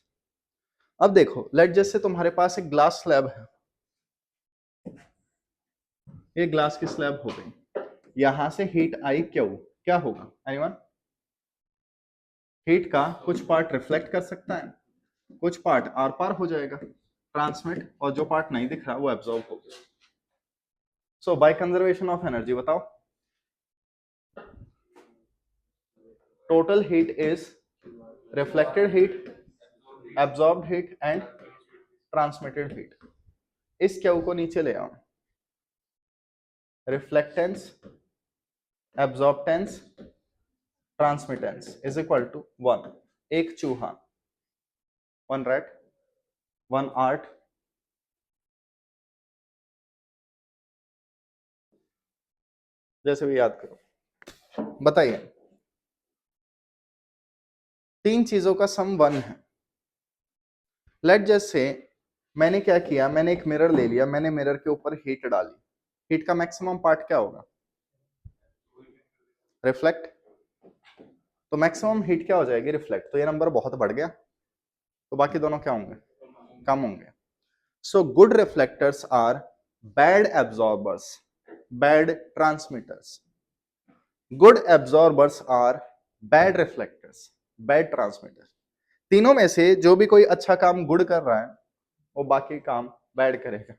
[SPEAKER 1] अब देखो, लेट जैसे तुम्हारे पास एक ग्लास स्लैब है, ये ग्लास की स्लैब हो गई, यहां से हीट आई क्यू, क्या होगा? एनीवन? हीट का कुछ पार्ट रिफ्लेक्ट कर सकता है, कुछ पार्ट आर पार हो जाएगा ट्रांसमिट, और जो पार्ट नहीं दिख रहा वो एब्जॉर्ब हो गया। So by conservation of energy बताओ, total heat is reflected heat, absorbed heat and transmitted heat. इस क्यू को नीचे ले आओ, reflectance, absorptance, transmittance is equal to 1। एक चूहा, 1 रैट, 1 आर्ट, जैसे भी याद करो। बताइए, 3 चीजों का सम 1 है। लेट जैसे मैंने क्या किया, मैंने एक मिरर ले लिया, मैंने मिरर के ऊपर हीट डाली, हीट का मैक्सिमम पार्ट क्या होगा? रिफ्लेक्ट। तो मैक्सिमम हीट क्या हो जाएगी? रिफ्लेक्ट। तो ये नंबर बहुत बढ़ गया, तो बाकी दोनों क्या होंगे? कम होंगे। So good reflectors are bad absorbers, bad transmitters. Good absorbers are bad reflectors, bad transmitters. तीनों में से जो भी कोई अच्छा काम गुड कर रहा है वो बाकी काम बैड करेगा।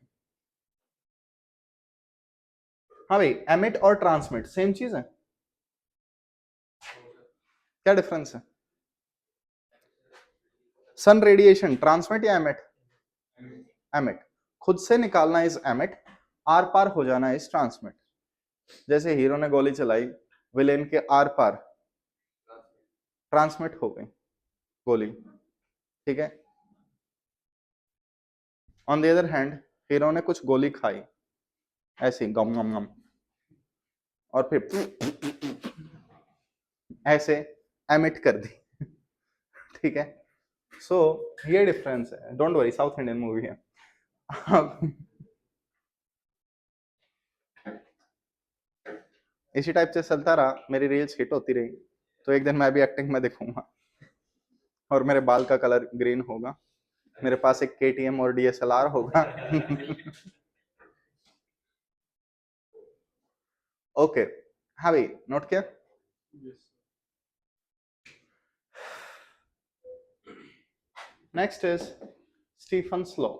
[SPEAKER 1] हाँ भाई, एमिट और ट्रांसमिट सेम चीज है? क्या डिफरेंस है? सन रेडिएशन ट्रांसमिट या एमिट? एमिट। खुद से निकालना इज एमिट, आर पार हो जाना इज ट्रांसमिट। जैसे हीरो ने गोली चलाई, विलेन के आर पार ट्रांसमिट हो गई गोली, ठीक है। On the other hand hero ने कुछ गोली खाई ऐसे गम गम गम, और फिर ऐसे एमिट कर दी, ठीक है। सो ये डिफरेंस है, don't worry, south Indian movie है। इसी टाइप से चलता रहा, मेरी रील्स हिट होती रही, तो एक दिन मैं भी एक्टिंग में दिखूंगा, और मेरे बाल का कलर ग्रीन होगा, मेरे पास एक KTM और DSLR होगा। ओके, हाँ भाई, नोट किया। Next is Stefan's law.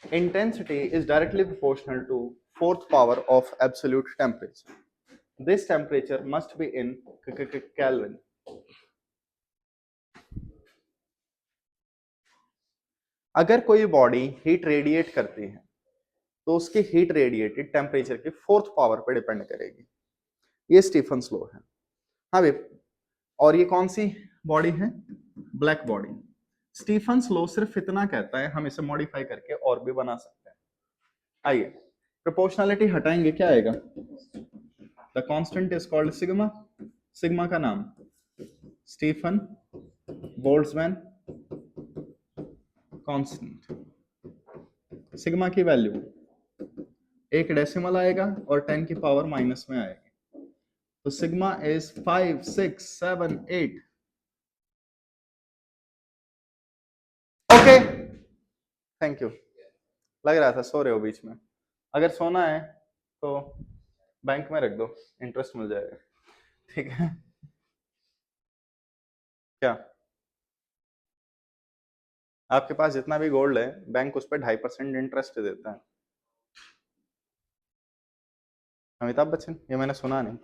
[SPEAKER 1] Intensity is directly proportional to fourth power of absolute temperature. This temperature must be in Kelvin. अगर कोई बॉडी हीट रेडिएट करती है तो उसकी हीट रेडिएटेड टेम्परेचर की फोर्थ पावर पर डिपेंड करेगी। ये स्टीफन्स लॉ है। हाँ भाई, और ये कौन सी बॉडी है? Black body. स्टीफन्स लॉ सिर्फ इतना कहता है, हम इसे मॉडिफाई करके और भी बना सकते हैं। आइए, प्रोपोर्शनलिटी हटाएंगे, क्या आएगा? The constant is called sigma. Sigma का नाम स्टीफन बोल्ट्जमैन कांस्टेंट। सिग्मा की वैल्यू एक डेसिमल आएगा और 10 की पावर माइनस में आएगी, तो sigma is 5, 6, 7, 8। Okay, thank you. लग रहा था सो रहे हो बीच में, अगर सोना है तो बैंक में रख दो, इंटरेस्ट मिल जाएगा, ठीक है। क्या आपके पास जितना भी गोल्ड है, बैंक उस पर 2.5% इंटरेस्ट देता है। अमिताभ बच्चन, ये मैंने सुना नहीं,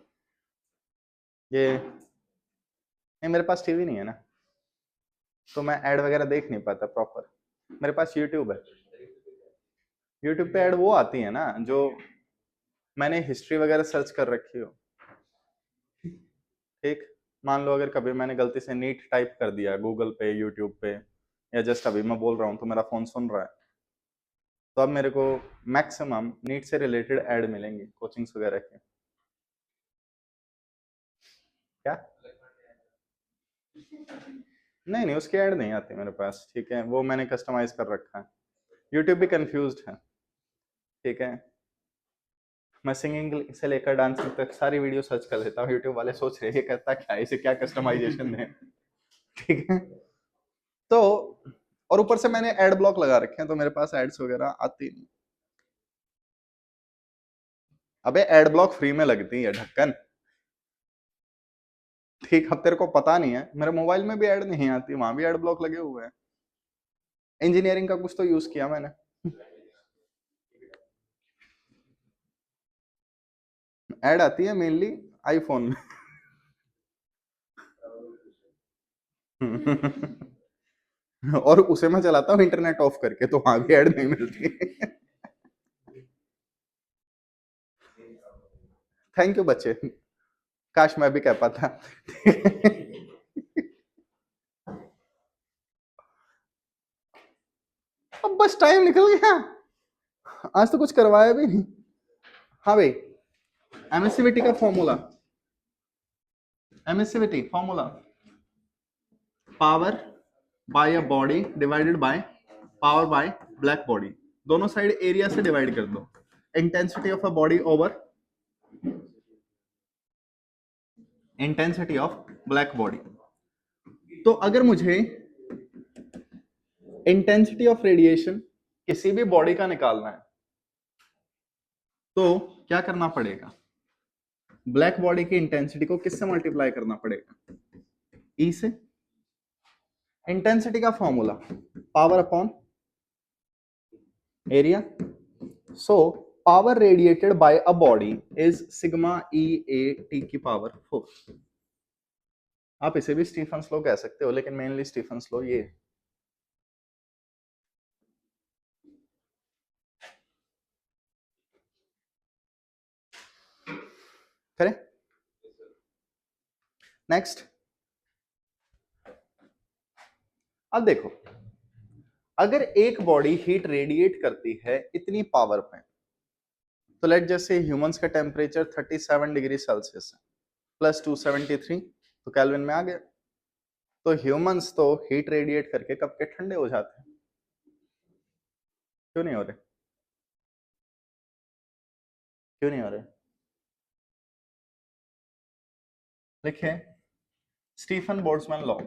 [SPEAKER 1] ये नहीं, मेरे पास टीवी नहीं है ना, तो मैं ऐड वगैरह देख नहीं पाता प्रॉपर। मेरे पास यूट्यूब है, यूट्यूब पे ऐड वो आती है ना जो मैंने हिस्ट्री वगैरह सर्च कर रखी हो, ठीक। मान लो अगर कभी मैंने गलती से नीट टाइप कर दिया गूगल पे, यूट्यूब पे, या जस्ट अभी मैं बोल रहा हूँ तो मेरा फोन सुन रहा है, तो अब मेरे को मैक्सिमम नीट से रिलेटेड ऐड मिलेंगे कोचिंग्स वगैरह के। क्या? नहीं नहीं, उसकी ऐड नहीं आती मेरे पास, ठीक है, वो मैंने कस्टमाइज कर रखा है। यूट्यूब भी कंफ्यूज्ड है, ठीक है। मैं सिंगिंग से लेकर डांसिंग तक सारी वीडियो सर्च कर लेता हूँ, यूट्यूब वाले सोच रहे हैं ये करता क्या है, इसे क्या कस्टमाइजेशन है, ठीक है। तो और ऊपर से मैंने एड ब्लॉक लगा रखे हैं, तो मेरे पास एड्स वगैरह आती नहीं। अबे एड ब्लॉक फ्री में लगती है ढक्कन, ठीक। अब तेरे को पता नहीं है, मेरे मोबाइल में भी ऐड नहीं आती, वहां भी एड ब्लॉक लगे हुए हैं। इंजीनियरिंग का कुछ तो यूज किया मैंने। ऐड आती है मेनली आईफोन में। और उसे मैं चलाता हूँ इंटरनेट ऑफ करके, तो वहां भी ऐड नहीं मिलती। थैंक यू बच्चे, काश मैं भी कह पाता। अब बस टाइम निकल गया, आज तो कुछ करवाया भी नहीं। हाँ भाई, एमिसिविटी का formula, emissivity formula power bye a body divided by power bye black body, दोनों साइड एरिया से डिवाइड कर दो, intensity of a body over intensity of black body. तो अगर मुझे इंटेंसिटी ऑफ रेडिएशन किसी भी बॉडी का निकालना है, तो क्या करना पड़ेगा? ब्लैक बॉडी की इंटेंसिटी को किससे मल्टीप्लाई करना पड़ेगा? ई से। इंटेंसिटी का formula power upon area, so power radiated by a body is sigma E A T की पावर 4। आप इसे भी स्टीफन्स लॉ कह सकते हो, लेकिन मेनली स्टीफन्स लॉ ये। करें? नेक्स्ट, अब देखो, अगर एक बॉडी हीट रेडिएट करती है इतनी पावर पे, तो लेट जैसे ह्यूमंस का टेम्परेचर 37 डिग्री सेल्सियस है प्लस 273, तो केल्विन में आ गया। तो ह्यूमंस तो हीट रेडिएट करके कब के ठंडे हो जाते हैं, क्यों नहीं हो रहे? क्यों नहीं हो रहे? लिखे स्टीफन बोल्ट्जमैन लॉ।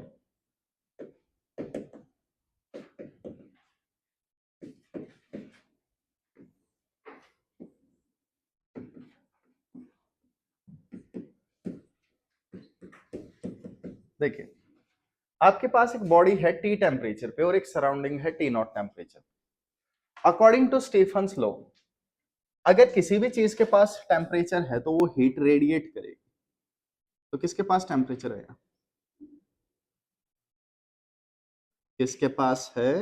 [SPEAKER 1] देखिए, आपके पास एक बॉडी है टी टेम्परेचर पे और एक सराउंडिंग है T naught temperature. According to Stefan's law, अगर किसी भी चीज के पास टेम्परेचर है तो वो हीट रेडिएट करेगी। तो किसके पास टेम्परेचर है? किसके पास है?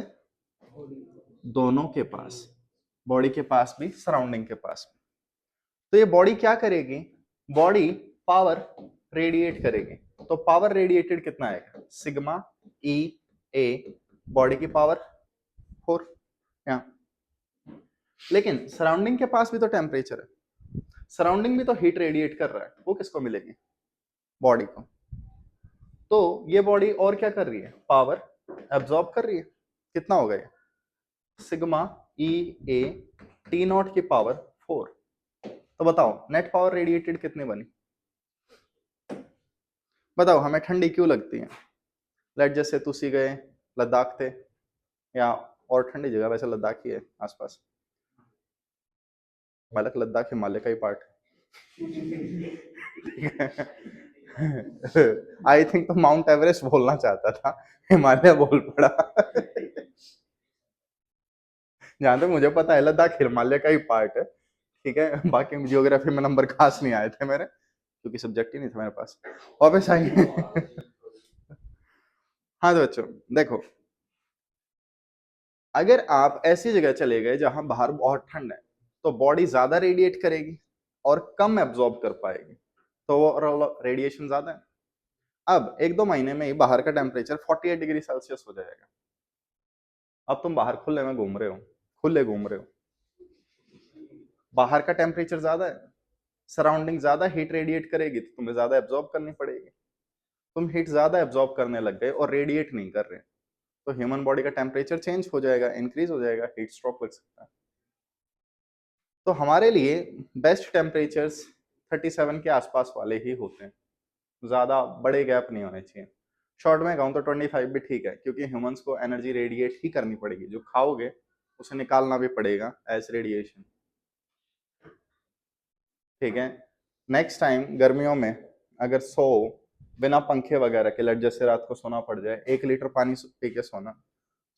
[SPEAKER 1] दोनों के पास, बॉडी के पास भी सराउंडिंग के पास भी। तो ये बॉडी क्या करेगी? बॉडी पावर रेडिएट करेगी। तो पावर रेडिएटेड कितना आएगा? सिग्मा ई ए, बॉडी की पावर 4। लेकिन सराउंडिंग के पास भी तो टेम्परेचर है, सराउंडिंग भी तो हीट रेडिएट कर रहा है, वो किसको मिलेगी? बॉडी को। तो ये बॉडी और क्या कर रही है? पावर एब्जॉर्ब कर रही है। कितना होगा ये? Sigma E A T not की पावर 4। तो बताओ नेट पावर रेडिएटेड कितनी बनी? बताओ हमें ठंडी क्यों लगती है? लेट जैसे तुसी गए, लद्दाख थे या और ठंडी जगह, वैसे लद्दाख ही है आसपास, हालांकि लद्दाख हिमालय का ही पार्ट है। आई थिंक तो माउंट एवरेस्ट बोलना चाहता था, हिमालय बोल पड़ा। जहां तक मुझे पता है लद्दाख हिमालय का ही पार्ट है, ठीक है। बाकी जियोग्राफी में नंबर खास नहीं आए थे मेरे, क्योंकि सब्जेक्ट ही नहीं था मेरे पास। वापस आइए। हाँ तो बच्चों देखो, अगर आप ऐसी जगह चले गए जहां बाहर बहुत ठंड है, तो बॉडी ज्यादा रेडिएट करेगी और कम एब्जॉर्ब कर पाएगी, तो वो रेडिएशन ज्यादा है। अब एक दो महीने में ही बाहर का टेम्परेचर 48 डिग्री सेल्सियस हो जाएगा। अब तुम बाहर खुले में घूम रहे हो, खुले घूम रहे हो, बाहर का टेम्परेचर ज्यादा है, सराउंडिंग ज्यादा हीट रेडिएट करेगी, तो तुम्हें ज्यादा एब्जॉर्ब करनी पड़ेगी। तुम हीट ज्यादा एब्जॉर्ब करने लग गए और रेडिएट नहीं कर रहे, तो ह्यूमन बॉडी का टेम्परेचर चेंज हो जाएगा, इंक्रीज हो जाएगा, हीट स्ट्रोक लग सकता है। तो हमारे लिए बेस्ट टेम्परेचर्स 37 के आसपास वाले ही होते हैं, ज्यादा बड़े गैप नहीं होने चाहिए। शॉर्ट में कहूँ तो 25 भी ठीक है, क्योंकि ह्यूमंस को एनर्जी रेडिएट ही करनी पड़ेगी, जो खाओगे उसे निकालना भी पड़ेगा एज रेडिएशन, ठीक है। नेक्स्ट टाइम गर्मियों में अगर सो बिना पंखे वगैरह के, लट जैसे रात को सोना पड़ जाए, 1 लीटर पानी पी के सोना,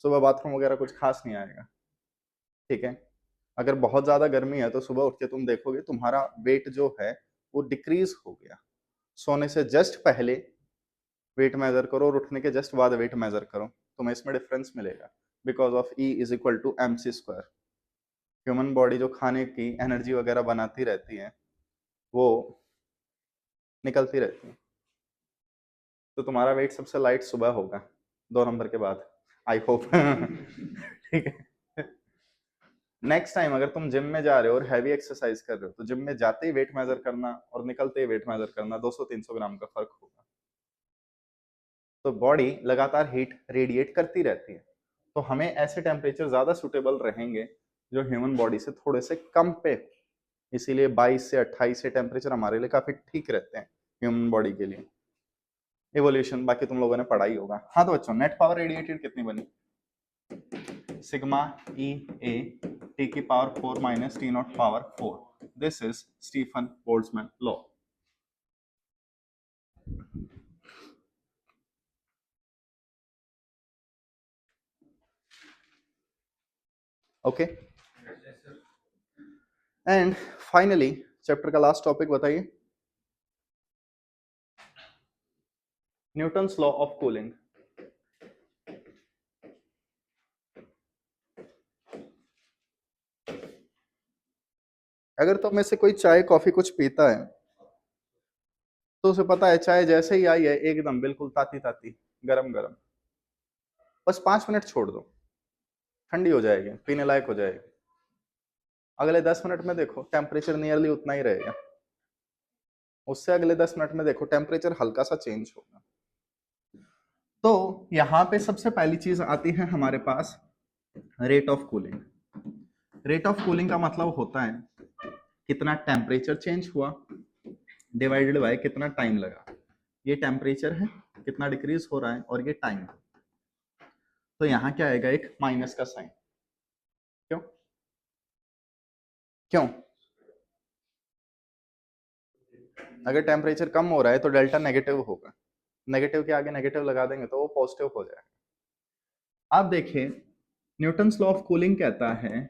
[SPEAKER 1] सुबह बाथरूम वगैरह कुछ खास नहीं आएगा, ठीक है। अगर बहुत ज्यादा गर्मी है तो सुबह उठ के तुम देखोगे तुम्हारा वेट जो है वो डिक्रीज हो गया। सोने से जस्ट पहले वेट मेजर करो और उठने के जस्ट बाद वेट मेजर करो, तुम्हें इसमें डिफरेंस मिलेगा, because of E is equal to M C square. Human body जो खाने की एनर्जी वगैरह बनाती रहती है वो निकलती रहती है। तो तुम्हारा वेट सबसे लाइट सुबह होगा, 2 नंबर के बाद, आई होप। ठीक है। नेक्स्ट टाइम अगर तुम जिम में जा रहे हो और हैवी एक्सरसाइज कर रहे हो, तो जिम में जाते ही वेट मेजर करना और निकलते ही वेट मेजर करना, 200-300 ग्राम का फर्क होगा। तो बॉडी लगातार हीट रेडिएट करती रहती है, तो हमें ऐसे टेम्परेचर ज्यादा सुटेबल रहेंगे जो ह्यूमन बॉडी से थोड़े से कम पे। इसीलिए 22 से 28 से टेम्परेचर हमारे लिए काफी ठीक रहते हैं ह्यूमन बॉडी के लिए। इवोल्यूशन बाकी तुम लोगों ने पढ़ा ही होगा। हाँ तो बच्चों, नेट पावर रेडिएटेड कितनी बनी? सिग्मा ई ए टी की power 4 minus T not power 4। This is Stefan Boltzmann law. Okay, and finally chapter का लास्ट टॉपिक बताइए, न्यूटन्स लॉ ऑफ कूलिंग। अगर तो में से कोई चाय कॉफी कुछ पीता है तो उसे पता है चाय जैसे ही आई है एकदम बिल्कुल ताती ताती गरम गरम, बस 5 मिनट छोड़ दो, ठंडी हो जाएगी, पीने लायक हो जाएगी। अगले 10 मिनट में देखो टेम्परेचर नियरली उतना ही रहेगा, उससे अगले 10 मिनट में देखो टेम्परेचर हल्का सा चेंज होगा। तो यहां पे सबसे पहली चीज आती है हमारे पास rate of cooling. Rate of cooling का मतलब होता है कितना टेम्परेचर चेंज हुआ डिवाइडेड बाय कितना टाइम लगा। ये टेम्परेचर है, कितना डिक्रीज हो रहा है, और ये टाइम। तो यहाँ क्या आएगा, एक माइनस का साइन। क्यों क्यों? अगर टेम्परेचर कम हो रहा है तो डेल्टा नेगेटिव होगा, नेगेटिव के आगे नेगेटिव लगा देंगे तो वो पॉजिटिव हो जाएगा। आप देखिए न्यूटन्स लॉ ऑफ कूलिंग कहता है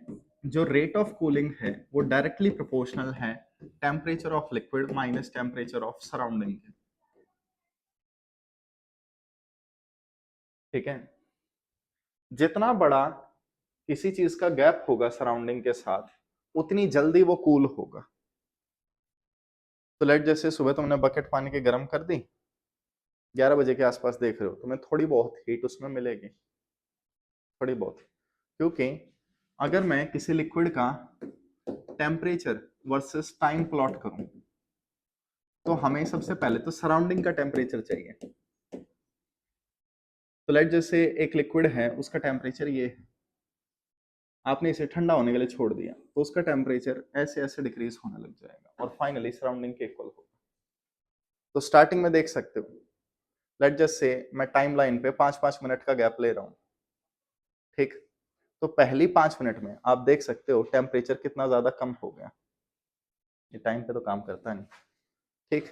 [SPEAKER 1] जो रेट ऑफ कूलिंग है वो डायरेक्टली प्रोपोर्शनल है temperature of liquid minus temperature of surrounding. ठीक है, जितना बड़ा किसी चीज का गैप होगा सराउंडिंग के साथ उतनी जल्दी वो कूल होगा। तो लेट जैसे सुबह तुमने बकेट पानी की गर्म कर दी, 11 बजे के आसपास देख रहे हो, तुम्हें थोड़ी बहुत हीट उसमें मिलेगी, थोड़ी बहुत। क्योंकि अगर मैं किसी लिक्विड का टेम्परेचर वर्सेस टाइम प्लॉट करूं तो हमें सबसे पहले तो सराउंडिंग का टेम्परेचर चाहिए। तो लेट जैसे एक लिक्विड है, उसका टेम्परेचर ये है, आपने इसे ठंडा होने के लिए छोड़ दिया तो उसका टेम्परेचर ऐसे ऐसे डिक्रीज होने लग जाएगा और फाइनली सराउंडिंग के इक्वल होगा। तो स्टार्टिंग में देख सकते हो, लेट जस्ट से मैं टाइम लाइन पे 5-5 मिनट का गैप ले रहा हूं। ठीक, तो पहली 5 मिनट में आप देख सकते हो टेम्परेचर कितना ज्यादा कम हो गया, ये टाइम पे तो काम करता नहीं। ठीक,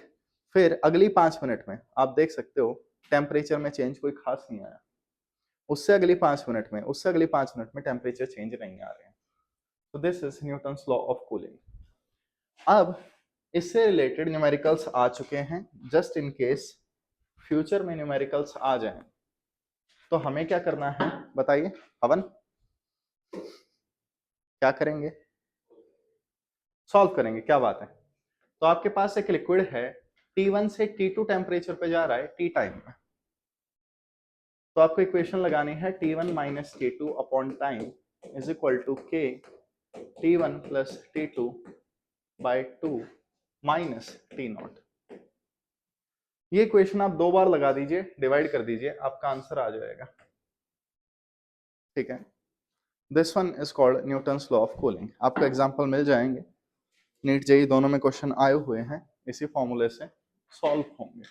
[SPEAKER 1] फिर अगली 5 मिनट में आप देख सकते हो टेम्परेचर में चेंज कोई खास नहीं आया, उससे अगली 5 मिनट में, उससे अगली 5 मिनट में टेम्परेचर चेंज नहीं आ रहे हैं। तो this is Newton's law of cooling. अब इससे रिलेटेड न्यूमेरिकल्स आ चुके हैं, जस्ट इन केस फ्यूचर में न्यूमेरिकल्स आ जाएं तो हमें क्या करना है बताइए। हवन क्या करेंगे, सॉल्व करेंगे, क्या बात है। तो आपके पास एक लिक्विड है, T1 से T2 टेम्परेचर पे जा रहा है T टाइम में। तो आपको इक्वेशन लगानी है T1 minus T2 upon time is equal to K T1 plus T2 by 2 minus T0। ये इक्वेशन आप 2 बार लगा दीजिए, डिवाइड कर दीजिए, आपका आंसर आ जाएगा। ठीक है, this one is called Newton's law of cooling. आपको एग्जांपल मिल जाएंगे, नीट जेई दोनों में क्वेश्चन आए हुए हैं, इसी फॉर्मूले से सॉल्व होंगे।